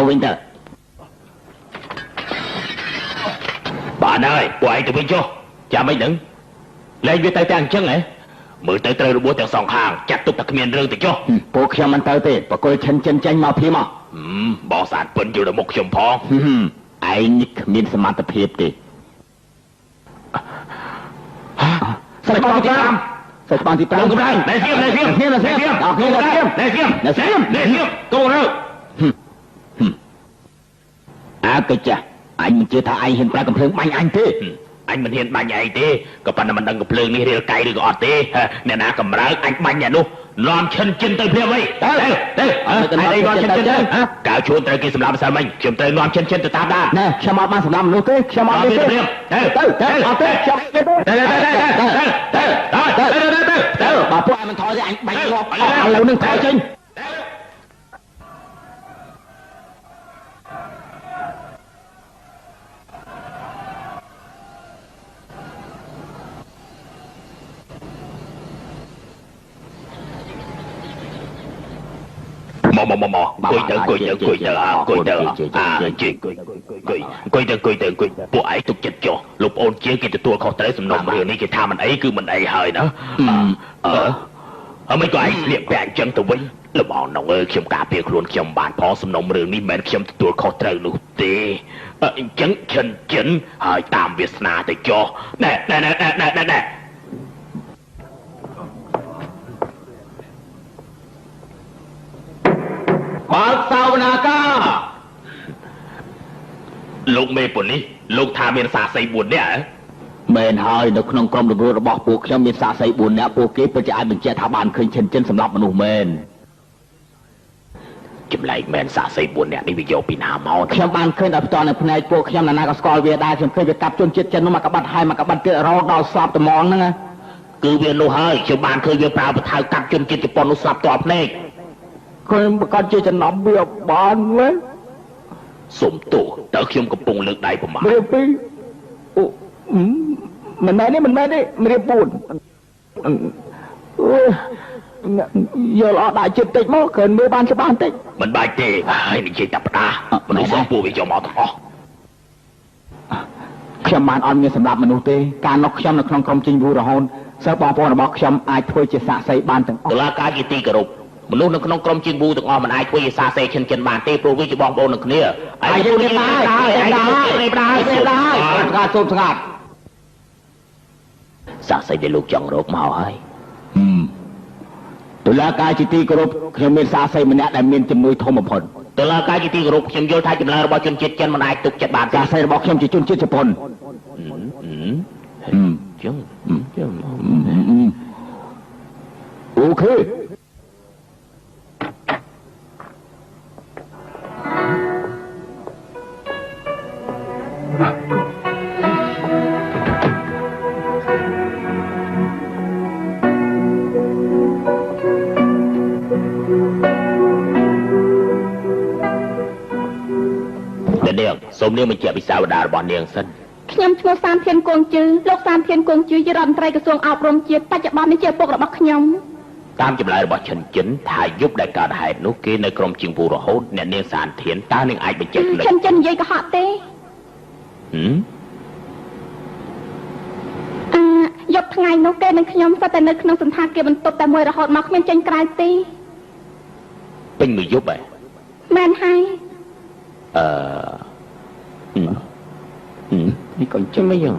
វិញទៅបានហើយពួកឯងទៅវិញចុះចាំមិនដឹងលែងវាទៅតែអញ្ចឹងហ៎មើលទៅត្រូវរបួសទាំងសងខាងចាត់ទុកតែគ្មានរឿងទៅចុះពួកខ្ញុំមិនទៅទេបកគលឈិនចិនចាញ់មកភ្លាមមកបងស្អាតពិនយល់ដល់មុខខ្ញុំផងឯងនេះគ្មានសមត្ថភាពទេសាច់បងទី5សាច់បងទី5កម្លាំងណែសៀមដល់គ្នាដល់គ្នាណែសៀមកូនរើអាកិច្ចអញមិនជឿថាឯងហ៊ានប្រើកំភ្លើងបាញ់អញទេអញមិនហ៊ានបាញ់ឯងទេក៏ប៉ុន្តែមិនដឹងកំភ្លើងនេះរៀលកៃឬក៏អត់ទេអ្នកណាកម្រើកអញបាញ់អ្នកនោះនាំឈិនចិនទៅព្រាមអីទៅឯងនាំឈិនចិនទៅកៅជួនត្រូវគេសម្លាប់ម្សិលមិញខ្ញុំត្រូវនាំឈិនចិនទៅតាមដានណែខ្ញុំអត់បានសម្លាប់មនុស្សទេខ្ញុំអត់ទេទៅអត់ទេខ្ញុំទៅបើពួកឯងមិនថយទេអញបាញ់ងាប់ឥឡូវនឹងថយចេញមកគួយទៅពួកឯងទុកចិត្តចុះលោកប្អូនជាគេទទួលខុសត្រូវសំណុំរឿងនេះគេថាមិនអីគឺមិនអីហើយណាមិនក៏ឯងស្លៀកពាក់អញ្ចឹងទៅវិញលំអងនងអើយខ្ញុំការពារខ្លួនខ្ញុំបានផងសំណុំរឿងនេះមិនមែនខ្ញុំទទួលខុសត្រូវនោះទេអញ្ចឹងឈិនចិនហើយតាមវាសនាទៅចុះណែបើកសវនាការលោកមេប៉ុននេះលោកថាមានសាស័យ4នាក់មែនហើយនៅក្នុងក្រុមរំលោភរបស់ពួកខ្ញុំមានសាស័យ4នាក់ពួកគេពិតជាអាចបញ្ជាក់ថាបានឃើញឈិនចិនសម្រាប់មនុស្សមែនចម្លែកមែនសាស័យ4នាក់នេះវាយកពីណាមកខ្ញុំបានឃើញដល់ផ្ទាល់នៅផ្នែកពួកខ្ញុំណាក៏ស្គាល់វាដែរខ្ញុំឃើញវាកាប់ជនជាតិចិននោះមកក្បត់ហើយមកក្បត់ទៀតរហូតដល់ស្លាប់ត្មងហ្នឹងគឺវានោះហើយខ្ញុំបានឃើញវាប្រើបថៅកាប់ជនជាតិជប៉ុននោះស្លាប់តបភ្នែកខ្ញុំប្រកាសជាចំណាំវាបានមែនសុំទោសតើខ្ញុំកំពុងលើកដៃប្រមាណរៀប2អូមិនមែនទេរៀប4យកអត់ដាក់ចិត្តតិចមកគ្រាន់មើលបានច្បាស់បន្តិចមិនបាច់ទេហើយនិយាយតែផ្ដាមនុស្សពួកវាយកមកទាំងអស់ខ្ញុំបានអត់មានសម្រាប់មនុស្សទេការនោះខ្ញុំនៅក្នុងក្រុមជិញវូរហូនសិស្សបងប្អូនរបស់ខ្ញុំអាចធ្វើជាសាក្សីបានទាំងអស់តុលាការជាទីគោរពមនុស្សនៅក្នុងក្រុមជិញវូទាំងអស់មិនអាចធ្វើជាសាក្សីឈិនចិនបានទេព្រោះវាជាបងប្អូននឹងគ្នាឯងយល់ទេការសូមស្ងាត់សាក្សីដែលលោកចង់រកមកហើយតុលាការជាទីគោរពខ្ញុំមានសាក្សីម្នាក់ដែលមានជំនួយធំបំផុតតុលាការជាទីគោរពខ្ញុំយល់ថាចម្លើយរបស់ជនជាតិចិនមិនអាចទុកចិត្តបានសាក្សីរបស់ខ្ញុំជាជនជាតិជប៉ុនអូខេសូមនាងបញ្ជាក់ពីសាវតារបស់នាងសិនខ្ញុំឈ្មោះសានធានគង់ជឺលោកសានធានគង់ជឺជារដ្ឋមន្ត្រីក្រសួងអប់រំជាតិបច្ចុប្បន្ននេះជាឪពុករបស់ខ្ញុំតាមចម្លើយរបស់ឈិនចិនថាយប់ដែលកើតហេតុនោះគេនៅក្រុមជាងពូរហូតអ្នកនាងសានធានតើនាងអាចបញ្ជាក់ឈិនចិននិយាយកុហកទេយប់ថ្ងៃនោះគេនិងខ្ញុំសុទ្ធតែនៅក្នុងសន្តាគារបន្ទប់តែមួយរហូតមកគ្មានចេញក្រៅទេពេញមួយយប់ហ៎មែនហើយនេះក៏ចឹងមិនយ៉ាង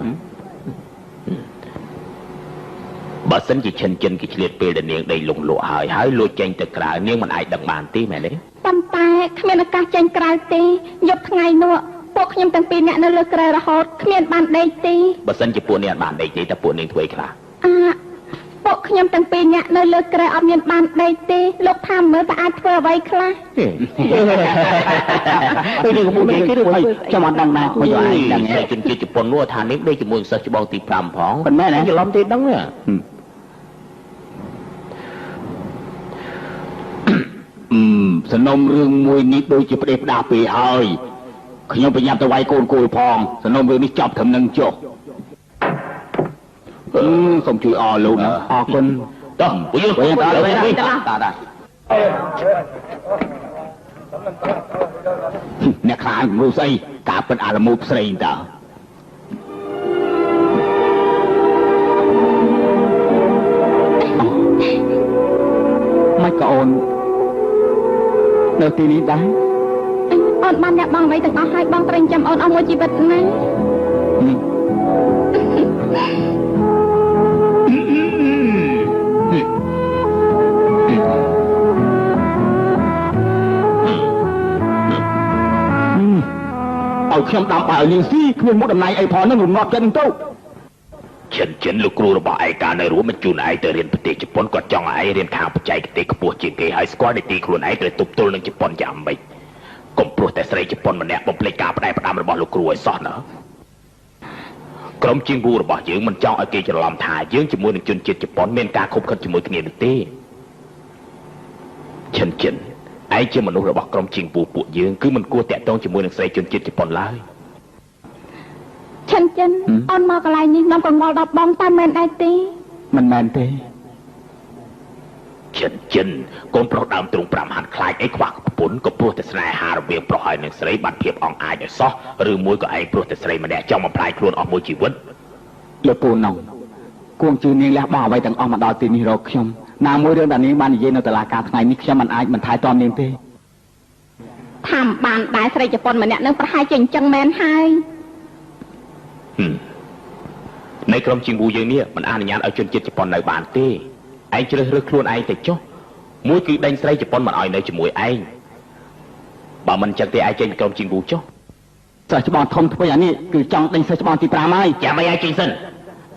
បើសិនជាឈិនចិនគេឆ្លៀតពេលដែលនាងដីលងលក់ហើយលួចចេញទៅក្រៅនាងមិនអាចដឹងបានទេមែនទេប៉ុន្តែគ្មានឱកាសចេញក្រៅទេយប់ថ្ងៃនោះពួកខ្ញុំទាំងពីរនាក់នៅលើក្រៅរហូតគ្មានបានដេកទេបើសិនជាពួកនាងបានដេកទេតើពួកនាងធ្វើអីខ្លះពួកខ្ញុំទាំងពីរនាក់នៅលើក្រៅអត់មានបានដេកទេលោកថាមើលតើអាចធ្វើអ្វីខ្លះពេលនេះខ្ញុំនិយាយគឺខ្ញុំអត់ដឹងណាមកយកឯងដឹងឯងជនជាតិជប៉ុននោះថានេះដេកជាមួយសិស្សច្បងទី5ផងមិនមែនទេច្រឡំទេដឹងសំណុំរឿងមួយនេះដូចជាផ្ដេសផ្ដាស់ពេកហើយខ្ញុំប្រញាប់ទៅវាយកូនគោលផងសំណុំរឿងនេះចប់ត្រឹមនឹងចុះសូមជួយអរលោកណាអរគុណតោះពួកយើងតា អ្នកខ្លាចមនុស្សស្អីការពិតអារមូផ្សេងតើមិនក៏អូននៅទីនេះដែរអូនបានអ្នកបងអ្វីទាំងអស់ហើយបងត្រូវចាំអូនអស់មួយជីវិតណាឲ្យខ្ញុំដាំបាយឲ្យនាងស៊ីគ្មានមុខតំណែងអីផងនឹងរំងាប់ចិត្តនឹងទៅចិនលោកគ្រូរបស់ឯកាលនៅរួមបញ្ជូនឯងទៅរៀនប្រទេសជប៉ុនគាត់ចង់ឲ្យឯងរៀនខាងបច្ចេកទេសខ្ពស់ជាងគេហើយស្គាល់នីតិខ្លួនឯងត្រូវទប់ទល់នឹងជប៉ុនយ៉ាងម៉េចកុំព្រោះតែស្រីជប៉ុនម្នាក់បំភ្លេចការផ្ដែផ្ដាំរបស់លោកគ្រូឲ្យសោះណាក្រុមជាងវូរបស់យើងមិនចង់ឲ្យគេច្រឡំថាយើងជាមួយនឹងជនជាតិជប៉ុនមានការខົບខិតជាមួយគ្នានោះទេចិនឯងជាមនុស្សរបស់ក្រុមជាងវូពួកយើងគឺមិនគួរតាក់ទងជាមួយនឹងស្រីជនជាតិជប៉ុនឡើយចិនអូនមកកន្លែងនេះនាំកង្វល់ដល់បងតាមមែនដែរទេមិនមែនទេចិនកូនប្រុសដើមទ្រូង5ហាត់ខ្លាចអីខ្វះប្រពន្ធក៏ព្រោះតែស្នេហារវាងប្រុសហើយនឹងស្រីបាត់ភាពអង្អាចឲ្យសោះឬមួយក៏ឯងព្រោះតែស្រីម្នាក់ចង់បំផ្លាញខ្លួនអស់មួយជីវិតលោកពូនងគួងជឿនាងលះបោះអ្វីទាំងអស់មកដល់ទីនេះរកខ្ញុំណាមួយរឿងដែលនាងបាននិយាយនៅតុលាការថ្ងៃនេះខ្ញុំមិនអាចមិនថែទាំនាងទេថាបានដែរស្រីជប៉ុនម្នាក់នឹងប្រហែលជាអញ្ចឹងមែនហើយในក្រុមជាងវូយើងនេះមិនអនុញ្ញាតឲ្យជនជាតិជប៉ុននៅបានទេឯងជ្រើសរើសខ្លួនឯងទៅចុះមួយគឺដេញស្រីជប៉ុនមិនឲ្យនៅជាមួយឯងបើមិនចឹងទេឯងចេញពីក្រុមជាងវូចុះស្រីច្បងធំធ្វើអានេះគឺចង់ដេញស្រីច្បងទី5ហើយចាំមិនឯងចេញសិន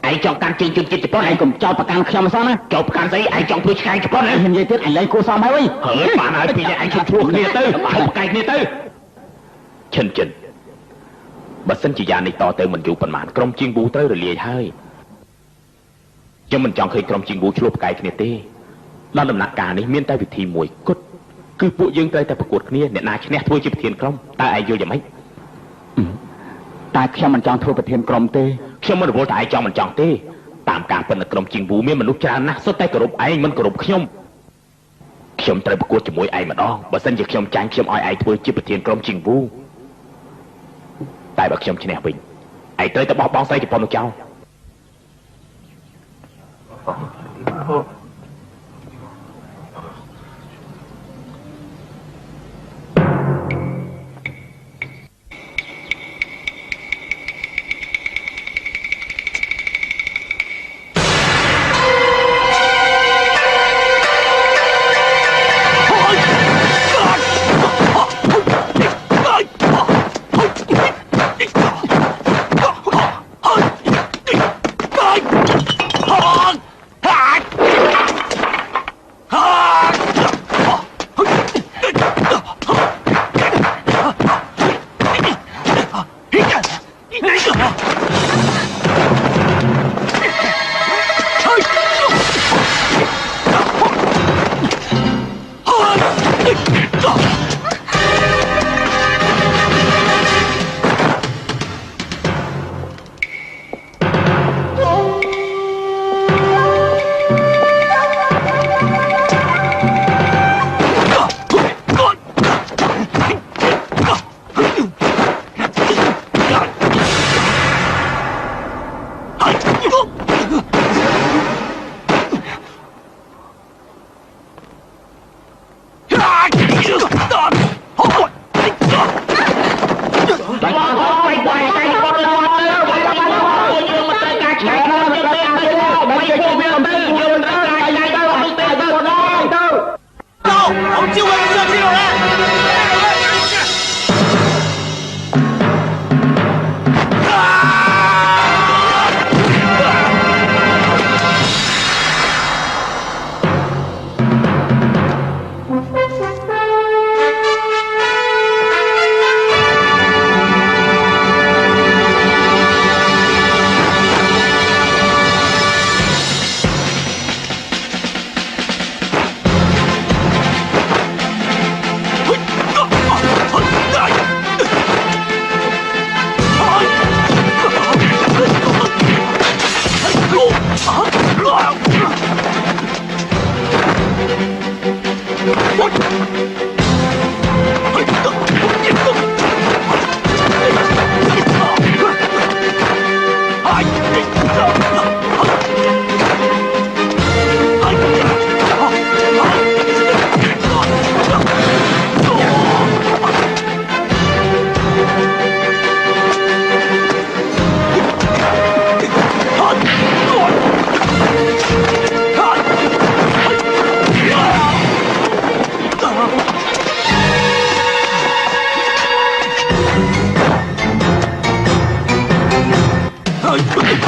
ឯងចង់កាន់ជើងជនជាតិជប៉ុនឯងកុំចោលប្រកាន់ខ្ញុំសោះណាចោលប្រកាន់ស្អីឯងចង់ធ្វើឆ្កែជប៉ុនណានិយាយទៀតឯងលែងគួរសមហើយបានហើយពីឯងឈប់ឈ្លោះគ្នាទៅឈប់ប្រកែកគ្នាទៅចិនបើសិនជាយ៉ាងនេះតទៅមិនយូរប៉ុន្មានក្រុមជាងវូត្រូវរលាយហើយខ្ញុំមិនចង់ឃើញក្រុមជាងវូឆ្លោះប្រកែកគ្នាទេដល់ដំណាក់កាលនេះមានតែវិធីមួយគត់គឺពួកយើងត្រូវតែប្រកួតគ្នាអ្នកណាឈ្នះធ្វើជាប្រធានក្រុមតើឯងយល់យ៉ាងម៉េចតែខ្ញុំមិនចង់ធ្វើប្រធានក្រុមទេខ្ញុំមិនរវល់តែឯងចង់មិនចង់ទេតាមការពិតនៅក្រុមជាងវូមានមនុស្សច្រើនណាស់សុទ្ធតែគោរពឯងមិនគោរពខ្ញុំត្រូវប្រកួតជាមួយឯងម្ដងបើសិនជាខ្ញុំចាញ់ខ្ញុំឲ្យឯងធ្វើជាប្រធានក្រុមជាងវូតែបើខ្ញុំឈ្នះវិញឯងត្រូវតែបោះបង់ស្រីជប៉ុននោះចោល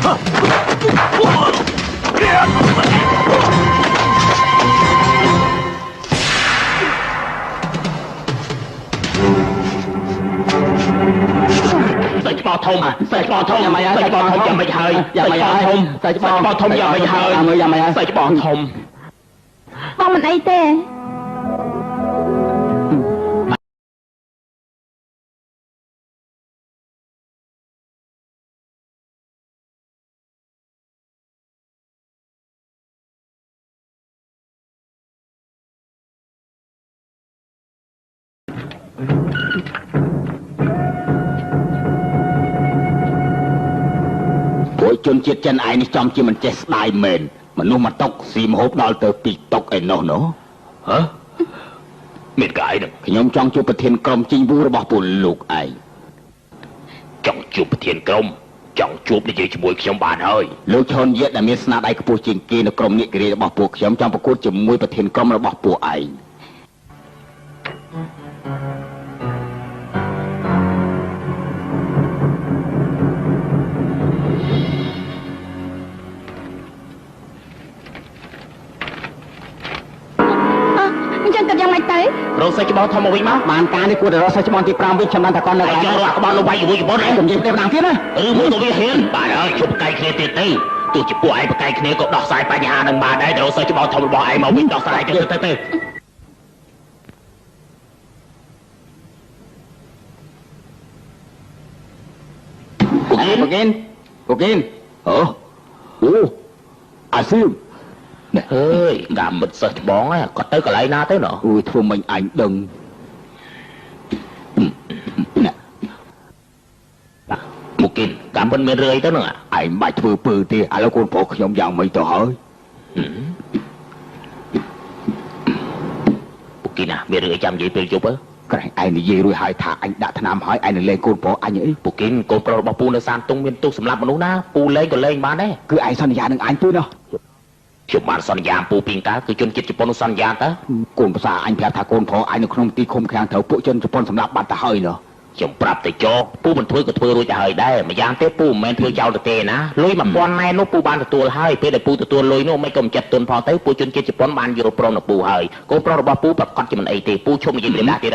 บอทมใส่บอทมใส่บอทมอย่าไม่เฮยอย่าไม่เฮยใส่บอทมอย่าไม่เฮยอย่าไม่ใส่บอทมបងមិនអីទេពួកជនជាតិចិនឯនេះចំជាមិនចេះស្ដាយមែនមនុស្សមកតុកស៊ីមហូបដល់ទៅពីតុកឯណោះណូហ៎មានកាយនឹងខ្ញុំចង់ជួបប្រធានក្រុមជីងវូរបស់ពលលោកឯងចង់ជួបប្រធានក្រុមចង់ជួបនិយាយជាមួយខ្ញុំបានហើយលោកឈុនយេដែលមានស្នាដៃខ្ពស់ជាងគេនៅក្រុមនាគរីរបស់ពួកខ្ញុំចង់ប្រកួតជាមួយប្រធានក្រុមរបស់ពួកឯងរកសាច់ច្បោះធំមកវិញមកបានការនេះគួរតែរកសាច់ច្បោះទី5វិញខ្ញុំបានតែគាត់នៅកន្លែងយកក្បោះលោកវាយជាមួយច្បោះឯងខ្ញុំនិយាយផ្លេម្ដងទៀតណាឬមួយទៅវាហ៊ានបាទហើយជប់ប្រកែកគ្នាទៀតទៅទោះជាពួកឯងប្រកែកគ្នាក៏ដោះស្រាយបញ្ហានឹងបានដែររកសាច់ច្បោះធំរបស់ឯងមកវិញដោះស្រាយទៅពូគិនអូអាស៊ីមអើយកាមិតសិស្សច្បងគាត់ទៅកន្លែងណាទៅណ៎អូយធ្វើមិញអញដឹងមកគិនកាមិតមានរឿយទៅហ្នឹងឯងបាច់ធ្វើពើទេឥឡូវកូនប្រុសខ្ញុំយ៉ាងម៉េចទៅហើយមកគិនណាមានរឿងចាំនិយាយពេលជប់ក្រែងឯងនិយាយរួចហើយថាអញដាក់ថ្នាំហើយឯងនឹងលេងកូនប្រុសអញអីមកគិនកូនប្រុសរបស់ពូនៅសានតុងមានទុកសម្រាប់មនុស្សណាពូលេងក៏លេងបានដែរគឺឯងសន្យានឹងអញទៅណោះខ្ញុំបានសន្យាពូពីងតើគឺជនជាតិជប៉ុនសន្យាតើកូនភាសាអញប្រាប់ថាកូនប្រុសអញនៅក្នុងទីឃុំឃាំងត្រូវពួកជនជប៉ុនសម្លាប់បាត់ទៅហើយណោះខ្ញុំប្រាប់ទៅចោពូមិនធ្វើក៏ធ្វើរួចទៅហើយដែរម្យ៉ាងទៀតពូមិនមែនធ្វើចោលទៅទេណាលុយ1000ណែនោះពូបានទទួលហើយពេលដែលពូទទួលលុយនោះមិនក៏មិនចិត្តទុនផងទៅពូជនជាតិជប៉ុនបានយល់ព្រមនឹងពូហើយកូនប្រុសរបស់ពូប្រកាសជាមិនអីទេពូឈប់និយាយពីណាទៀត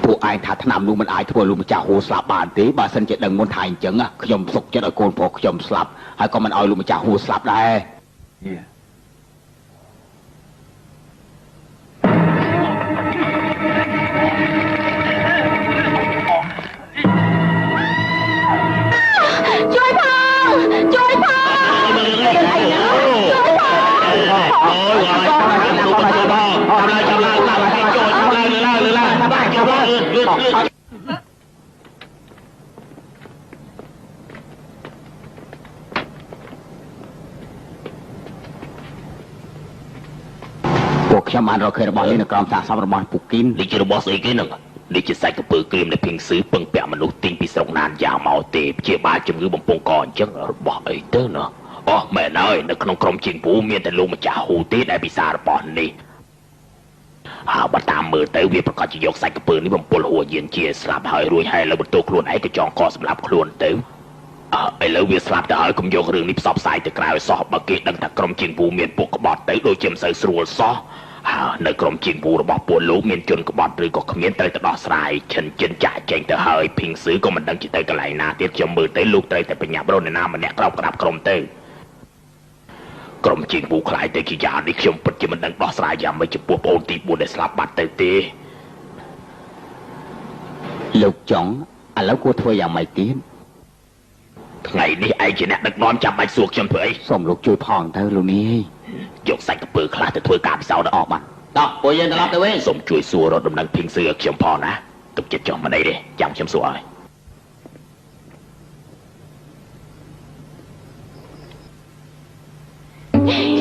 ពួកឯងថាថ្នាំនោះមិនអាចធ្វើលោកម្ចាស់ហួរស្លាប់បានទេបើសិនជាដឹងមុនថាអញ្ចឹងខ្ញុំសុកចិត្តឲ្យកូនប្រុសខ្ញុំស្លាប់ហើយក៏មិនឲ្យលោកម្ចាស់ហួរស្លាប់ដែរជួយផងជួយផងពួកខ្ញុំបានរកឃើញរបស់នេះនៅក្រោមសាកសពរបស់ពូគីននេះជារបស់ស្អីគេហ្នឹងនេះជាសាច់ក្រពើក្រៀមនៅភីងស៊ឺពឹងពាក់មនុស្សទិញពីស្រុកណានយ៉ាមកទេព្យាបាលជំងឺបំពង់កអញ្ចឹងរបស់អីទៅណាអូមែនហើយនៅក្នុងក្រុមជាងពូមានតែលោកម្ចាស់ហ៊ូទេដែលពិសាររបស់នេះបើតាមមើលទៅវាប្រកាសជាយកសាច់ក្រពើនេះបំពុលហួរយានជាស្លាប់ហើយរួចហើយលើបន្ទោខ្លួនឯងក៏ចងកសម្រាប់ខ្លួនទៅឥឡូវវាស្លាប់ទៅហើយកុំយករឿងនេះផ្សព្វផ្សាយទៅក្រៅសោះបើគេដឹងថាក្រុមជាងពូមានពួកក្បត់ទៅដូចជាមិនសូវស្រួលសោះនៅក្រុមជាងពូរបស់ពួកលោកមានជនក្បត់ឬក៏គ្មានត្រូវទៅដោះស្រាយឈិនចិនចាក់ចែងទៅហើយភីងស៊ឺក៏មិនដឹងជាទៅកន្លែងណាទៀតខ្ញុំមើលទៅលោកត្រូវតែបញ្ញាប់រនណាម្នាក់ក្រោបក្តាប់ក្រុមទៅក្រុមជាងពូខ្លាយទៅជាយ៉ាងនេះខ្ញុំពិតជាមិនដឹងដោះស្រាយយ៉ាងម៉េចចំពោះប្អូនទី4ដែលស្លាប់បាត់ទៅទេលោកចង់ឥឡូវគួរធ្វើយ៉ាងម៉េចទៀតថ្ងៃនេះឯងជាអ្នកដឹកនាំចាំបាច់សួរខ្ញុំធ្វើអីសូមលោកជួយផងទៅលោកនេះយកសាច់ក្រពើខ្លះទៅធ្វើការពិសោធន៍អស់បាត់តោះពួកយើងត្រឡប់ទៅវិញសូមជួយសួររកដំណឹងភីងស៊ឺឲ្យខ្ញុំផងណាទុកចិត្តចុះមិនអីទេចាំខ្ញុំសួរឲ្យ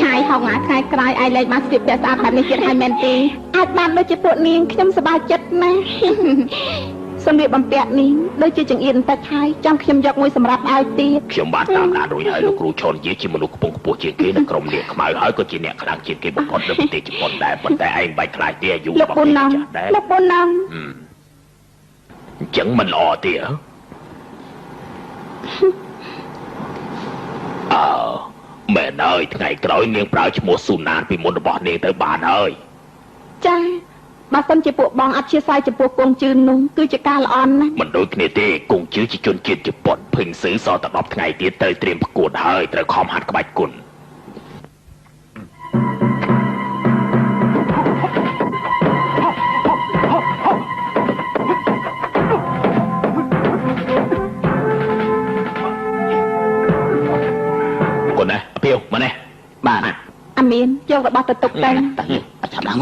ឆាយហុងថ្ងៃក្រោយឯងលេងបានស្ទាបស្អាតបែបនេះទៀតហើយមែនទេអាចបានដូចជាពួកនាងខ្ញុំសប្បាយចិត្តណាស់សម្រាប់បំពាក់នេះដូចជាចង្អៀតបន្តិចហើយចាំខ្ញុំយកមួយសម្រាប់ឲ្យទៀតខ្ញុំបានតាមដានរួចហើយលោកគ្រូឈុនយាជាមនុស្សខ្ពង់ខ្ពស់ជាងគេនៅក្រុមនាងខ្មៅហើយក៏ជាអ្នកខ្លាំងជាងគេបំផុតនៅប្រទេសជប៉ុនដែរប៉ុន្តែឯងបាច់ខ្លាចទេអាយុរបស់គេចាស់ដែរលោកប៊ុនណាំអញ្ចឹងមិនល្អទេ មែនហើយថ្ងៃក្រោយនាងប្រើឈ្មោះស៊ូណានពីមុនរបស់នាងទៅបានហើយចាបើសិនជាពួកបងអធិស្ឋានចំពោះគង់ជឿននោះគឺជាការល្អណាស់មិនដូចគ្នាទេគង់ជឿជាជនជាតិជប៉ុនភេញស៊ឺសត10ថ្ងៃទៀតទៅត្រៀមប្រកួតហើយត្រូវខំហាត់ក្បាច់គុណមកនេះបាទអាមានយករបស់ទៅទុកទៅចាប់ឡើង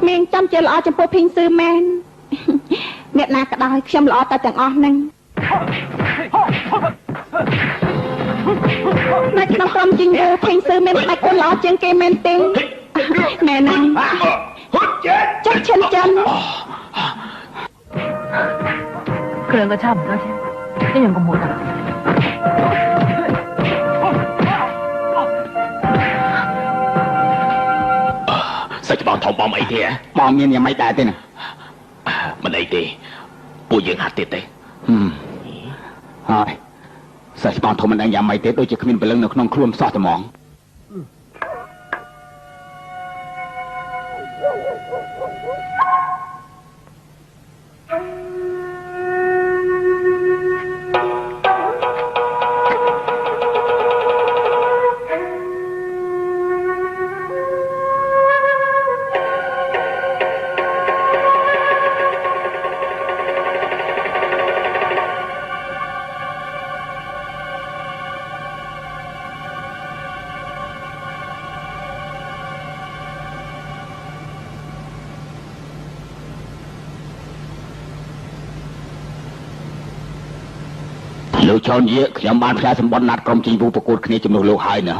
មានចាំជាល្អចំពោះភីងស៊ឺមែនអ្នកណាក៏ដោយខ្ញុំល្អតែទាំងអស់ហ្នឹងនៅក្នុងក្រុមជីងវូភីងស៊ឺមានក្បាច់គុណល្អជាងគេមែនទេមែនណាចាស់ឈិនចិន可能个差不多钱这样个模样សាច់បងធំបងអីទេបងមានយ៉ាងម៉េចដែរទេណាមិនអីទេពួកយើងហាត់ទៀតទេហើយសាច់បងធំមិនដឹងយ៉ាងម៉េចទេដូចជាគ្មានព្រលឹងនៅក្នុងខ្លួនសោះតែហ្មងលោកចោនយាខ្ញុំបានផ្សាយសម្បត្តិណាត់ក្រុមជីវូប្រកួតគ្នាជំនួសលោកហើយណា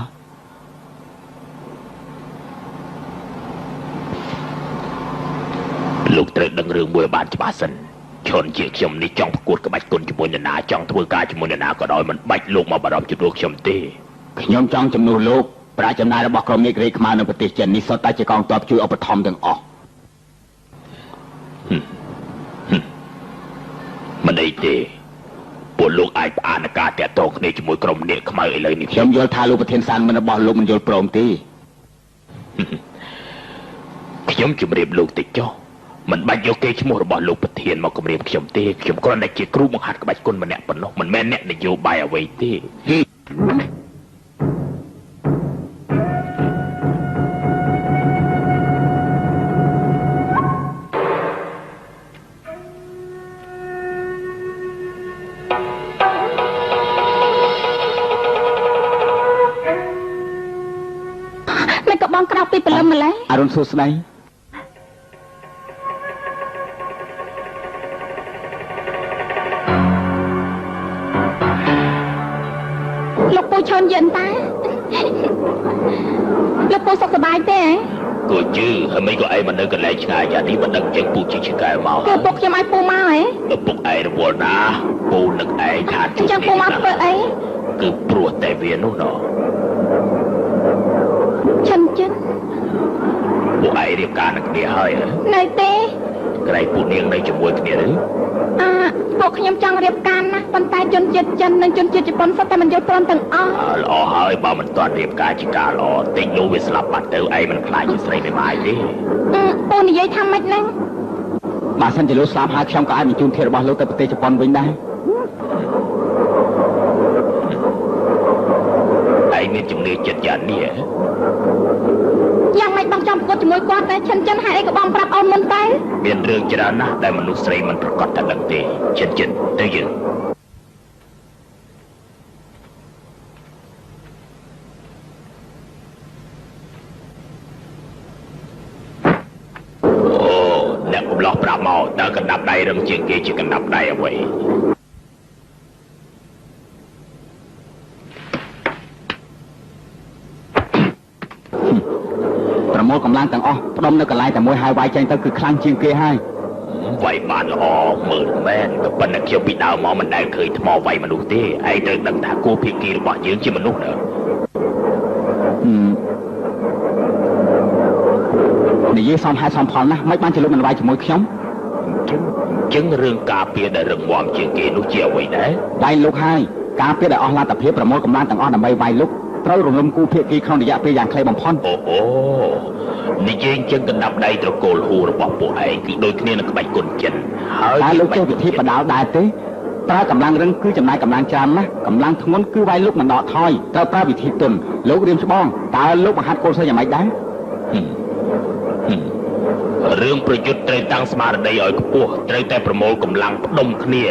លោកត្រូវដឹងរឿងមួយបានច្បាស់សិនឈុនជាខ្ញុំនេះចង់ប្រកួតក្បាច់គុណជាមួយនរណាចង់ធ្វើការជាមួយនរណាក៏ដោយមិនបាច់លោកមកបារម្ភជំនួសខ្ញុំទេខ្ញុំចង់ជំនួសលោកប្រាក់ចំណាយរបស់ក្រុមនេះក្រេខ្មៅនៅប្រទេសចិននេះសុទ្ធតែជាកងទ័ពជួយឧបត្ថម្ភទាំងអស់មិនអីទេពួកលោកអាចផ្អាកការតាក់ទងគ្នាជាមួយក្រុមអ្នកខ្មៅឥឡូវនេះខ្ញុំយល់ថាលោកប្រធានសានមិនរបស់លោកមិនយល់ព្រមទេខ្ញុំជម្រាបលោកតិចចុះមិនបាច់យកគេឈ្មោះរបស់លោកប្រធានមកគម្រាមខ្ញុំទេខ្ញុំគ្រាន់តែជាគ្រូបង្ហាត់ក្បាច់គុណម្នាក់ប៉ុណ្ណោះមិនមែនអ្នកនយោបាយអ្វីទេបងក្រៅពីព្រលឹមម្លេះអរុនសួស្ដីលោកពូឈុនយិនតាលោកពូសុខសប្បាយទេគូជឺហើយមិនក៏ឯងមកនៅកន្លែងឆ្ងាយយ៉ាងនេះមិនដឹងចេញពូជិះឆ្កែមកគឺពុកខ្ញុំឲ្យពូមកហ៎ពុកឯងរវល់ណាពូនឹកឯងថាជួបចឹងពូមកធ្វើអីគឺព្រោះតែវានោះណោះចិនចិនពួកឯងរៀបការនឹងគ្នាហើយនៅទេក្រែងពួកនាងនៅជាមួយគ្នាឬពួកខ្ញុំចង់រៀបការណាស់ប៉ុន្តែជនជាតិចិននិងជនជាតិជប៉ុនសុទ្ធតែមិនយល់ព្រមទាំងអស់ល្អហើយបើមិនទាន់រៀបការជាការល្អតិចនោះវាស្លាប់បាត់ទៅឯងមិនខ្លាចជាស្រីមេម៉ាយទេពូនិយាយថាម៉េចហ្នឹងបើសិនជាលោកស្លាប់ហើយខ្ញុំក៏អាចបញ្ជូនធាតុរបស់លោកទៅប្រទេសជប៉ុនវិញដែរឯងមានជំនឿចិត្តយ៉ាងនេះយ៉ាងម៉េចបងចង់ប្រកួតជាមួយគាត់តែចិនចិនហេតុអីក៏បងប្រាប់អូនមុនទៅមានរឿងច្រើនណាស់ដែលមនុស្សស្រីមិនប្រកាសតែដឹងទេចិនចិនទៅយើងអូអ្នកកំឡោះប្រាប់មកតើកណ្ដាប់ដៃរឹងជាងគេជាកណ្ដាប់ដៃអ្វីប្រមូលកម្លាំងទាំងអស់ផ្ដុំនៅកន្លែងតែមួយហើយវាយចេញទៅគឺខ្លាំងជាងគេហើយវាយបានល្អមើលមែនក៏ប៉ុន្តែខ្ញុំពីដើមមកមិនដែលឃើញថ្មវាយមនុស្សទេឯងត្រូវដឹងថាគោភាគីរបស់យើងជាមនុស្សណានិយាយសំហេតុសំផលណាស់មិនបានជាលោកមិនវាយជាមួយខ្ញុំ ចឹងរឿងការពារដែលរឹងមាំជាងគេនោះជាអ្វីដែរវាយលុកហើយការពារដែលអស់លទ្ធភាពប្រមូលកម្លាំងទាំងអស់ដើម្បីវាយលុកត្រូវរំលំគូភាគីក្នុងរយៈពេលយ៉ាងខ្លីបំផុតអូនិយាយចឹងកណ្ដាប់ដៃត្រកូលហួររបស់ពួកឯងគឺដូចគ្នានឹងក្បាច់គុណចិនហើយតែលោកចេះវិធីបដាលដែរទេប្រើកម្លាំងរឹងគឺចំណាយកម្លាំងច្រើនណាស់កម្លាំងធ្ងន់គឺវាយលុកមិនដកថយត្រូវប្រើវិធីទន់លោករៀមច្បងតើលោកបង្ហាត់កូនសិស្សយ៉ាងម៉េចដែររឿងប្រយុទ្ធត្រូវតាំងស្មារតីឲ្យខ្ពស់ត្រូវតែប្រមូលកម្លាំងផ្ដុំគ្នា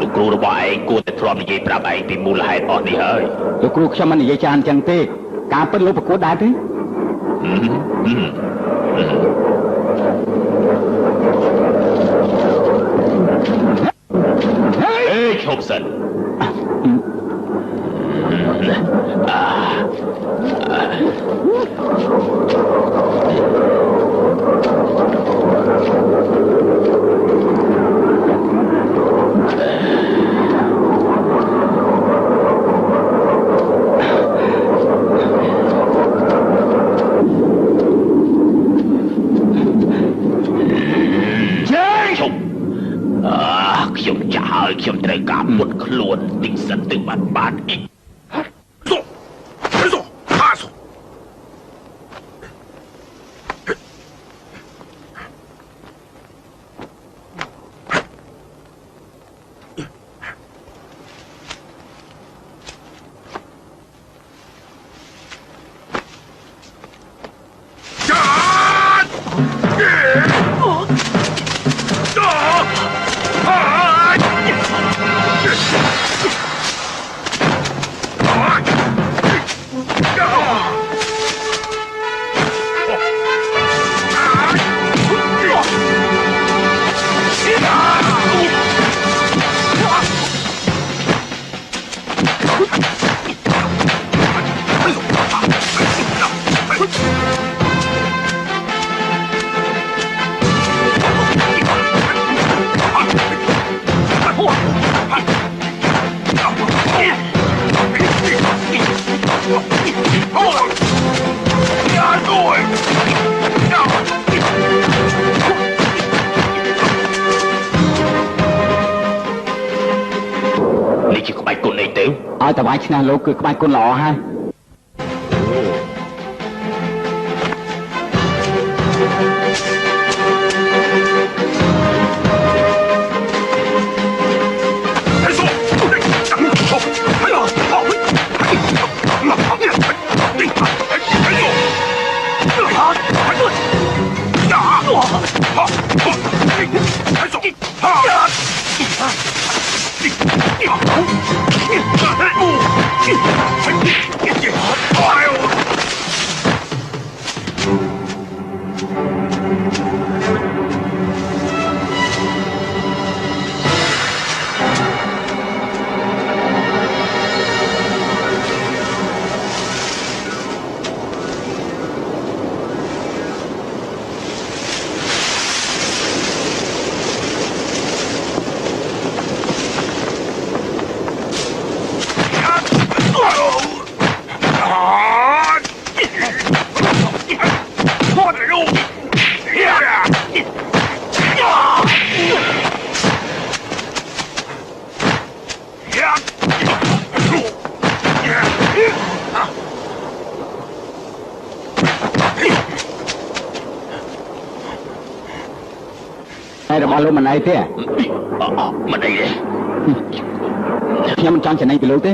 លោកគ្រូរបស់ឯងគួរតែធ្លាប់និយាយប្រាប់ឯងពីមូលហេតុអស់នេះហើយលោកគ្រូខ្ញុំមិននិយាយច្រើនចឹងទេការពិតលោកប្រកួតដែរទេឈប់សិនខ្ញុំត្រូវការមុតខ្លួនតិចសិនទៅបានអ៊ីនេះជាក្បាច់គុណអីទៅឲ្យតវាយឈ្នះលោកគឺក្បាច់គុណល្អហើយរបស់លោកមិនអីទេមិនអីទេខ្ញុំមិនចង់ចំណេញពីលោកទេ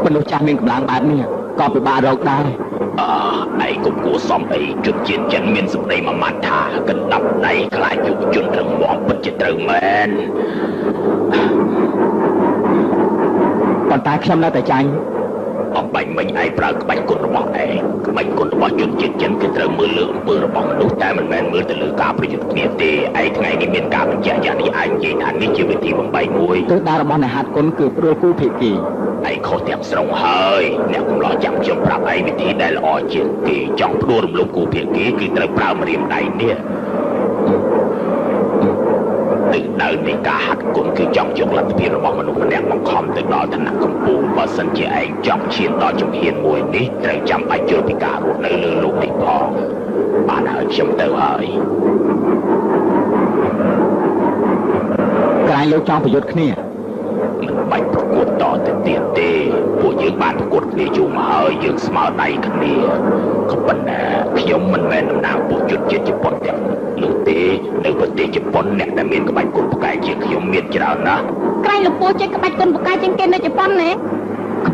មនុស្សចាស់មានកម្លាំងបែបនេះក៏ពិបាករកដែរឯងកុំគួរសមអីជនជាតិចិនមានសម្ដីមួយម៉ាត់ថាកណ្ដាប់ដៃខ្លាចយុវជនរឹងមាំពិតជាត្រូវមែនប៉ុន្តែខ្ញុំនៅតែចាញ់អំបញ្ញមិញឯងប្រើក្បាច់គុណរបស់ឯងក្បាច់គុណរបស់ជនជាតិចិនគឺត្រូវមើលលើអំពើរបស់មនុស្សតែមិនមែនមើលទៅលើការប្រយុទ្ធគ្នាទេឯថ្ងៃនេះមានការបញ្ជាក់យ៉ាងនេះឯងនិយាយថានេះជាវិធីបំបីមួយទិសដៅរបស់អ្នកហាត់គុណគឺព្រួលគូភាគីឯងខុសទាំងស្រុងហើយអ្នកកំឡោះចាំខ្ញុំប្រាប់ឯងវិធីដែលល្អជាងគេចង់ផ្ដួលរំលំគូភាគីគឺត្រូវប្រើម្រាមដៃនេះទិសដៅនៃការហាត់គុណគឺចង់យកលទ្ធភាពរបស់មនុស្សម្នាក់បង្ខំទៅដល់ឋានៈកម្ពុជាបើសិនជាឯងចង់ឈានដល់ជំហានមួយនេះត្រូវចាំបាច់យល់ពីការរស់នៅលើលោកនេះផងបានហើយខ្ញុំទៅហើយក្រែងលោកចង់ប្រយុទ្ធគ្នាមិនបាច់ប្រកួតតទៅទៀតទេពួកយើងបានប្រកួតគ្នាយូរមកហើយយើងស្មើដៃគ្នាក៏ប៉ុន្តែខ្ញុំមិនមែនតំណាងពួកជនជាតិជប៉ុនទាំងនោះទេនៅប្រទេសជប៉ុនអ្នកដែលមានក្បាច់គុណផ្កាយជាងខ្ញុំមានច្រើនណាស់ក្រែងលោកពូចេះក្បាច់គុណផ្កាយជាងគេនៅជប៉ុនណាក្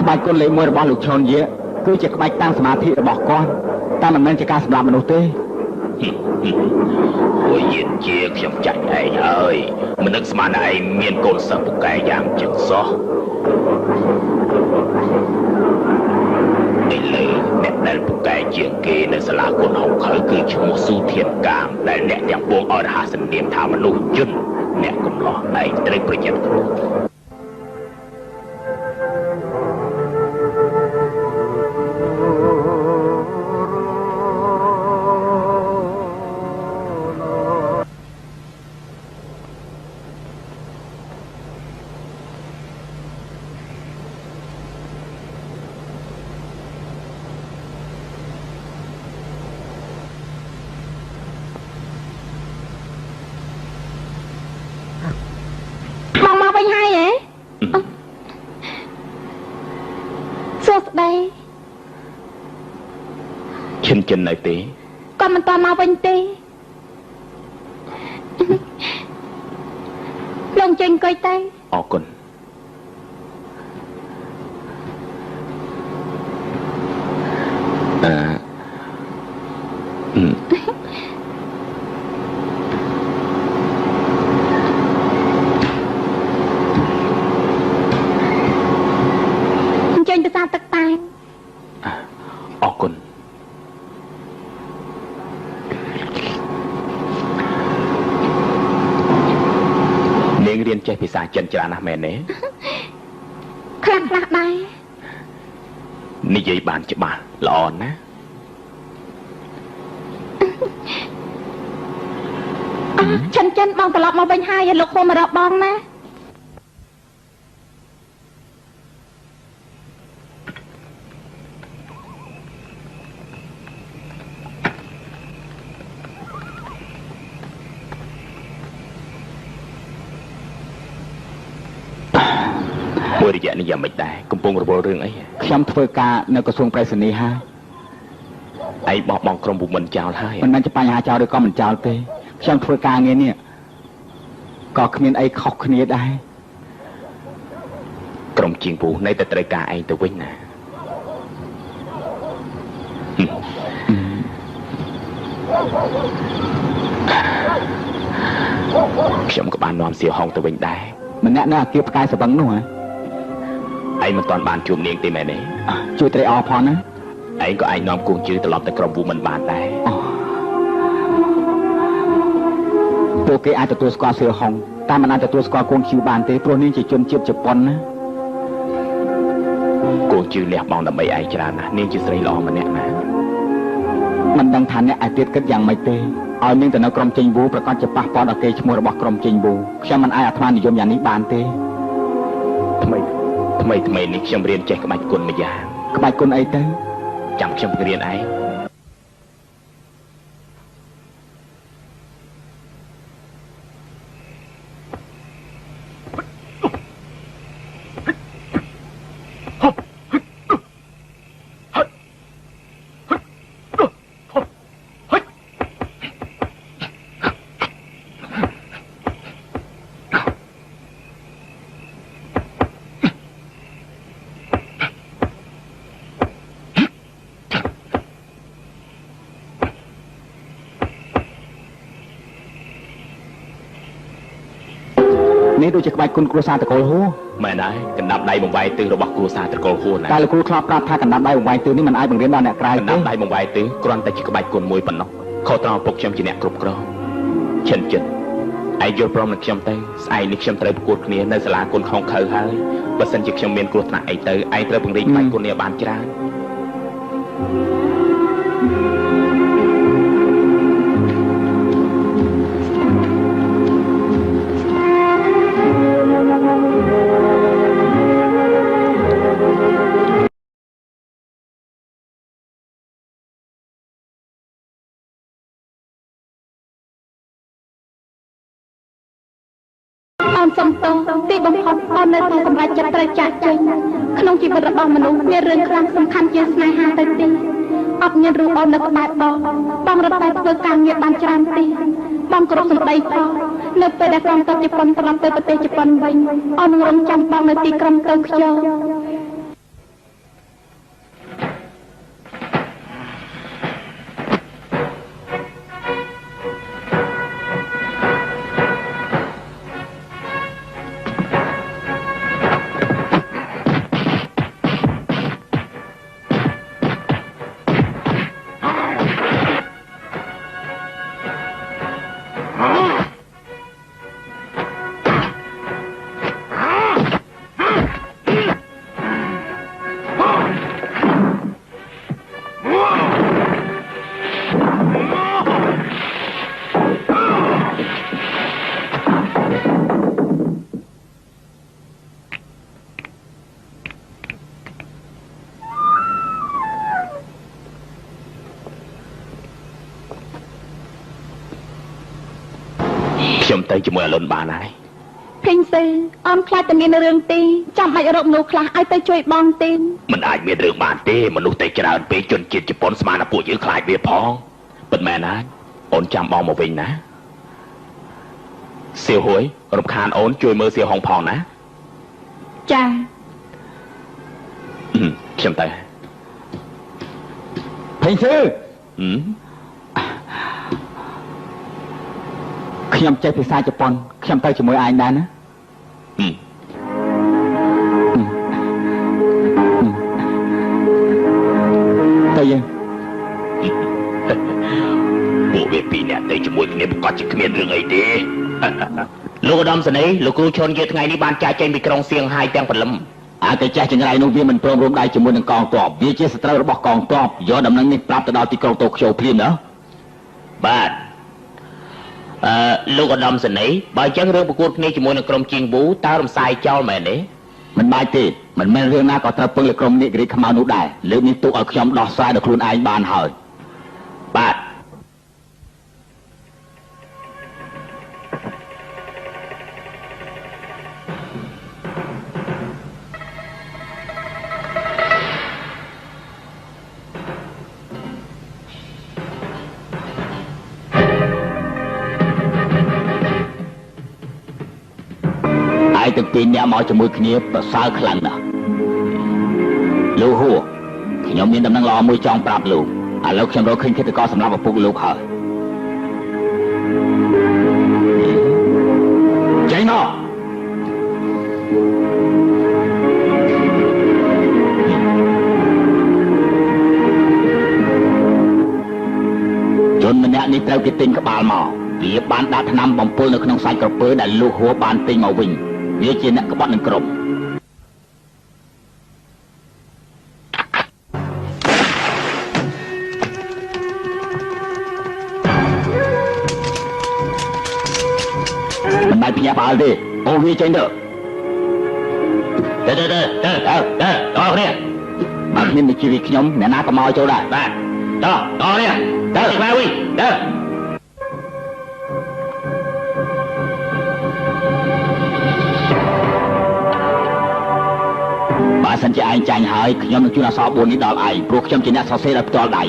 បាច់គុណលេខ1របស់លោកឈុនយាគឺជាក្បាច់តាំងសមាធិរបស់គាត់តែមិនមែនជាការសម្លាប់មនុស្សទេពួកយានជាខ្ញុំចាច់ឯងហើយមិននឹកស្មានឯងមានកូនសិស្សពូកែយ៉ាងចឹងសោះឥឡូវអ្នកដែលពូកែជាងគេនៅសាលាគុណហុកខើគឺឈ្មោះស៊ូធានកាមដែលអ្នកទាំងពួងឲ្យរហស្សនាមថាមនុស្សយន្តអ្នកកំឡោះឯងត្រូវប្រយ័ត្នចិននៅទេគាត់មិនតមកវិញទេលោកចេញអង្គុយទៅអរគុណចេញទៅសារទឹកតែអរគុណនាងរៀនចេះភាសាចិនច្រើនណាស់មែនទេខ្លះដែរនិយាយបានច្បាស់ល្អណាស់ចិនបងត្រឡប់មកវិញហើយលោកហូមរកបងណា មួយរយៈនេះយ៉ាងមិនដែរកំពុងរវល់រឿងអីខ្ញុំធ្វើការនៅក្រសួងប្រៃសណីហើយឯងបោះបង់ក្រុមពុំមិនចោលហើយមិនមែនជាបញ្ហាចោលឬក៏មិនចោលទេខ្ញុំធ្វើការងារនេះក៏គ្មានអីខុសគ្នាដែរក្រុមជាងពូនៅតែត្រូវការឯងទៅវិញណាខ្ញុំក៏បាននាំសៀវហងទៅវិញដែរម្នាក់នៅអាគារផ្កាយសវឹងនោះហ៎ឯងមិនទាន់បានជួបនាងទេមែនទេជួយត្រេកអរផងណាឯងក៏អាចនាំគូជឿត្រឡប់ទៅក្រុមពូមិនបានដែរពួកគេអាចទទួលស្គាល់សៀវហងតែមិនអាចទទួលស្គាល់គូជឿបានទេព្រោះនាងជាជនជាតិជប៉ុនណាគូជឿលះបង់ដើម្បីឯងច្រើនណាស់នាងជាស្រីល្អម្នាក់ណាមិនដឹងថាអ្នកឯទៀតគិតយ៉ាងម៉េចទេឲ្យនាងទៅនៅក្រុមចេញវូប្រកាសជាប៉ះពាល់ដល់កេរ្តិ៍ឈ្មោះរបស់ក្រុមចេញវូខ្ញុំមិនអាចអាត្មានិយមយ៉ាងនេះបានទេថ្មីនេះខ្ញុំរៀនចេះក្បាច់គុណមួយយ៉ាងក្បាច់គុណអីទៅចាំខ្ញុំរៀនឯងនេះដូចជាក្បាច់គុណគ្រួសារតកូលហួរមែនហើយកណ្ដាប់ដៃបង្វែកទិសរបស់គ្រួសារតកូលហួរណាតែលោកគ្រូធ្លាប់ប្រាប់ថាកណ្ដាប់ដៃបង្វែកទិសនេះមិនអាចបង្រៀនដល់អ្នកក្រៅទេកណ្ដាប់ដៃបង្វែកទិសគ្រាន់តែជាក្បាច់គុណមួយប៉ុណ្ណោះខុសត្រង់ឪពុកខ្ញុំជាអ្នកគ្រប់គ្រងឈិនចិត្តឯងយល់ព្រមនឹងខ្ញុំទៅស្អែកនេះខ្ញុំត្រូវប្រកួតគ្នានៅសាលាគុណខុងខៅហើយបើសិនជាខ្ញុំមានគ្រោះថ្នាក់អីទៅឯងត្រូវពង្រីកក្បាច់គុណនេះបានច្រើនសំទោសទីបំផុតអូននៅតែសម្រេចចិត្តត្រូវចាកចេញក្នុងជីវិតរបស់មនុស្សមានរឿងខ្លាំងសំខាន់ជាស្នេហាទៅទីអត់មានរឿងអូននៅក្បែរបងរត់តែធ្វើការងារបានច្រើនទីបងគ្រប់សម្ដីផងនៅពេលដែលក្រុមតជប៉ុនត្រឡប់ទៅប្រទេសជប៉ុនវិញអូននឹងរងចាំបងនៅទីក្រុងតូក្យូខ្ញុំទៅជាមួយអលុនបានហើយភេងសេអនខ្លាចតែមានរឿងទីចាំបាច់រកមនុស្សខ្លះឲ្យទៅជួយបងទេមិនអាចមានរឿងបានទេមនុស្សតែច្រើនពេកជនជាតិជប៉ុនស្មានតែពួកយើងខ្លាចវាផងពិតមែនណាអូនចាំបងមកវិញណាសៀវហួយរំខានអូនជួយមើលសៀវហុងផងណាចាខ្ញុំទៅភេងសេខ្ញុំចេះភាសាជប៉ុនខ្ញុំទៅជាមួយឯងដែរណាទៅយើងពួកវាពីរនាក់ទៅជាមួយគ្នាប្រកាសជាគ្មានរឿងអីទេលោកឧត្តមសេនីយ៍លោកគ្រូឈុនយាថ្ងៃនេះបានចាកចេញពីក្រុងសៀងហៃទាំងព្រលឹមអាចតែចេះចង្រៃនោះវាមិនព្រមរួមដៃជាមួយនឹងកងទ័ពវាជាសត្រូវរបស់កងទ័ពយកដំណឹងនេះប្រាប់ទៅដល់ទីក្រុងតូក្យូភ្លាមណាបាទលោកឧត្តមសេនីយ៍បើអញ្ចឹងរឿងប្រកួតគ្នាជាមួយនឹងក្រុមជាងវូតើរំសាយចោលមែនទេមិនបាច់ទេមិនមែនរឿងណាក៏ត្រូវពឹងលើក្រុមនាគរីខ្មៅនោះដែរលើកនេះទុកឲ្យខ្ញុំដោះស្រាយដល់ខ្លួនឯងបានហើយបាទ ងទាំងពីរអ្នកមកជាមួយគ្នាប្រសើរខ្លាំងណាស់លោកហួរខ្ញុំមានដំណឹងល្អមួយចង់ប្រាប់លោកឥឡូវខ្ញុំរកឃើញឃាតករសម្រាប់ឪពុកលោកហើយចេញមកជនម្នាក់នេះត្រូវគេទិញក្បាលមកវាបានដាក់ថ្នាំបំពុលនៅក្នុងសាច់ក្រពើដែលលោកហួរបានទិញមកវិញវាជាអ្នកក្បត់នឹងក្រុមមិនបាច់ភ្ញាក់ផ្អើលទេអូវាចេញទៅដល់គ្នាបើគ្មានវិជីវិខ្ញុំអ្នកណាក៏មកចូលដែរបាទដល់គ្នាទៅខ្លាវិញទៅបើសិនជាឯងចាញ់ហើយខ្ញុំនឹងជូនអក្សរ4នេះដល់ឯងព្រោះខ្ញុំជាអ្នកសរសេរដោយផ្ទាល់ដៃ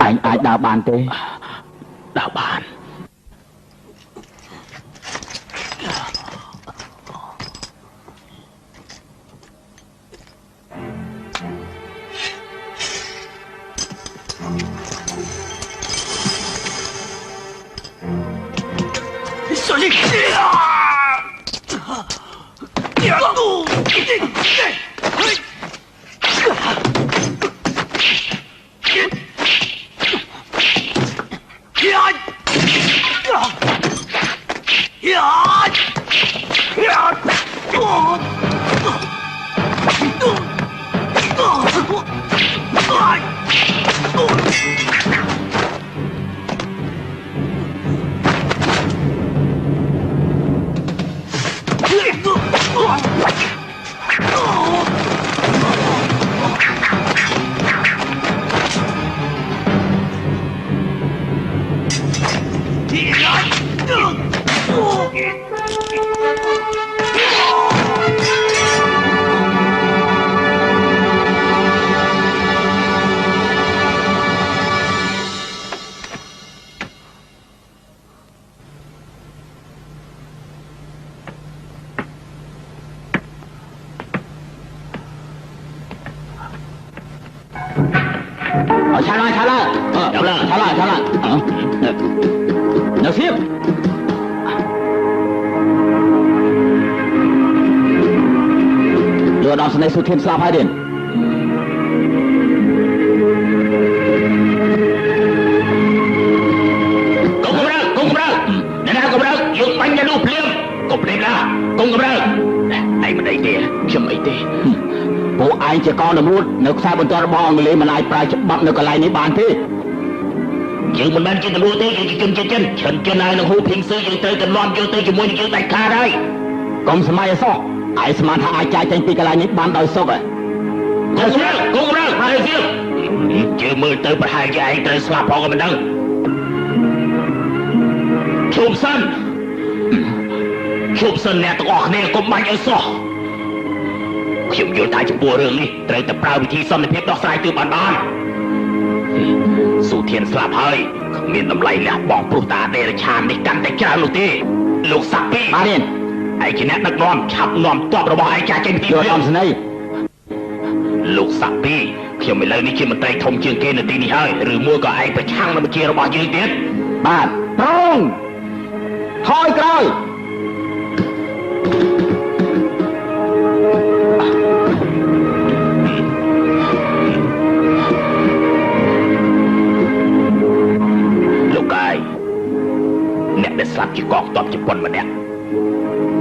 Anh ai đào bàn thế? Đào bàn. Oh! ឆាឡានៅសៀបយកដល់ស្នេហ៍សុធានស្លាប់ហើយទេកុំកម្រើអ្នកណាកម្រើយកបាញ់ទៅនោះភ្លាមកុំភ្លាមណាកុំកម្រើឯងមិនអីទេខ្ញុំអីទេពួកឯងជាកងតួនៅខ្សែបន្ទាត់របស់អង់គ្លេសមិនអាចប្រើច្បាប់នៅកន្លែងនេះបានទេយើងមិនមែនជាតួទេយើងជាជនជាតិចិនហើយនឹងហ៊ូភីងស៊ឺយើងត្រូវទៅនាំយកទៅជាមួយនឹងយើងដាច់ខាតហើយកុំសម័យអសោះឯងស្មានថាអាចចាយចេញពីកន្លែងនេះបានដោយសុខហ៎កុំកម្រើហើយទៀតជឿមើលទៅប្រហែលជាឯងត្រូវស្លាប់ផងក៏មិនដឹងជុំសិនអ្នកទាំងអស់គ្នាកុំបាញ់ឲ្យសោះខ្ញុំយល់ថាចំពោះរឿងនេះត្រូវតែប្រើវិធីសន្តិភាពដោះស្រាយទើបបានសុធានស្លាប់ហើយគ្មានតម្លៃលះបង់ព្រោះតាដេរឆាននេះកាន់តែច្រើននោះទេលោកសាក់ពីបានទេឯងជាអ្នកដឹកនាំឆាប់នាំទ័ពរបស់ឯងចាចេញពីយកអំស្នេហ៍លោកសាក់ពីខ្ញុំឥឡូវនេះជាមន្ត្រីធំជាងគេនៅទីនេះហើយឬមួយក៏ឯងប្រឆាំងនឹងបញ្ជារបស់យើងទៀតបាទត្រង់ថយក្រោយអ្នកដែលស្លាប់ជាកងទ័ពជប៉ុនម្នាក់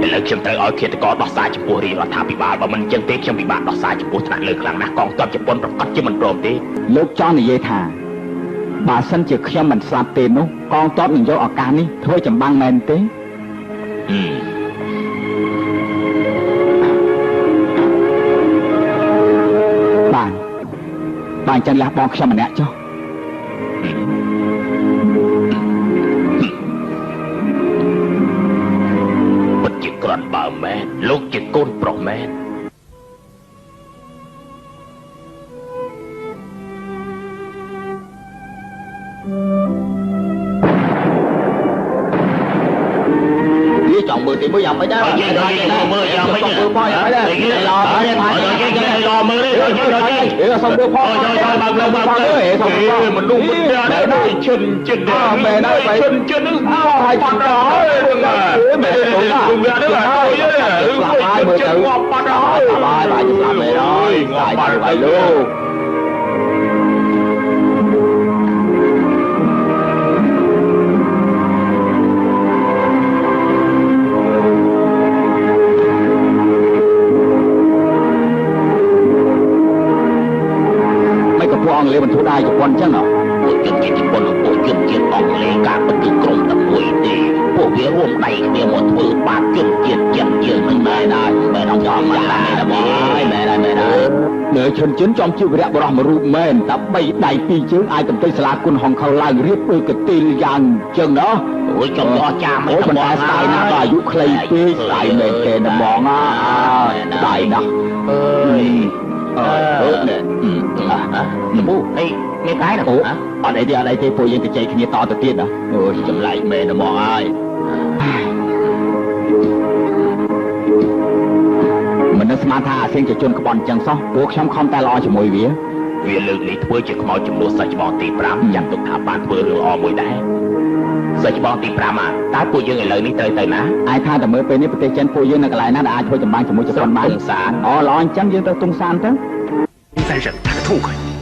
ឥឡូវខ្ញុំត្រូវឲ្យឃាតករដោះសារចំពោះរាជរដ្ឋាភិបាលបើមិនអញ្ចឹងទេខ្ញុំពិបាកដោះសារចំពោះថ្នាក់លើខ្លាំងណាស់កងទ័ពជប៉ុនប្រកាសជាមិនព្រមទេលោកចង់និយាយថាបើសិនជាខ្ញុំមិនស្លាប់ទេនោះកងទ័ពនឹងយកឱកាសនេះធ្វើចម្បាំងមែនទេបានចឹងលះបង់ខ្ញុំម្នាក់ចុះគ្រាន់បើមែនលោកជាកូនប្រុសមែនចង់មើលទីមួយយ៉ាងមិនដែរយើងមើលយ៉ាងមិនដែរផងយ៉ាងមិនដែរឡោហើយថៃយើងឡោមើលទេយើងសុំមើលផងយកបើកលើបើកលើសុំមើលមនុស្សមិនដែរឈិនមែនដែរឈិននឹងហើយបាត់ហើយមែនទៅណាវានេះហើយឈិនងាប់បាត់ហើយបាយបាយស្លាប់មែនហើយងាប់បាត់ហើយលោកអង់គ្លេសមិនធ្វើដែរជប៉ុនអញ្ចឹងហ៎ពួកជនជាតិជប៉ុននិងពួកជនជាតិអង់គ្លេសការពិតគឺក្រុមតែមួយទេពួកវារួមដៃគ្នាមកធ្វើបាបជនជាតិចិនយើងនឹងមែនដែរមែនអត់ចំមិនដែរបងហើយមែនដែរនៅឈុនជិនចំជាវរៈបរោះមួយរូបមែនតែ3ដៃ2ជើងអាចកំទេចសាលាគុណហុងខោឡើងរៀបដូចកទីលយ៉ាងអញ្ចឹងណោះអូយចំអស់ចាមិនបងស្ដាយណាស់បើអាយុខ្លីពេកស្ដាយមែនទេណាបងស្ដាយណាស់លពូអីមានកាយណាអត់អីទេពួកយើងទៅចែកគ្នាតទៅទៀតណាអូយចម្លែកមែនណាបងហើយមិននឹកស្មានថាអាសៀងជាជនក្បត់អញ្ចឹងសោះពួកខ្ញុំខំតែល្អជាមួយវាលើកនេះធ្វើជាខ្មោចចំនួនសាច់ច្បងទី5ចាំទុកថាបានធ្វើរឿងល្អមួយដែរសាច់ច្បងទី5តើពួកយើងឥឡូវនេះត្រូវទៅណាឯថាតែមើលពេលនេះប្រទេសចិនពួកយើងនៅកន្លែងណាដែលអាចធ្វើចម្បាំងជាមួយជប៉ុនបានទុំសានល្អអញ្ចឹងយើងទៅទុំសានទៅ第三省他的痛快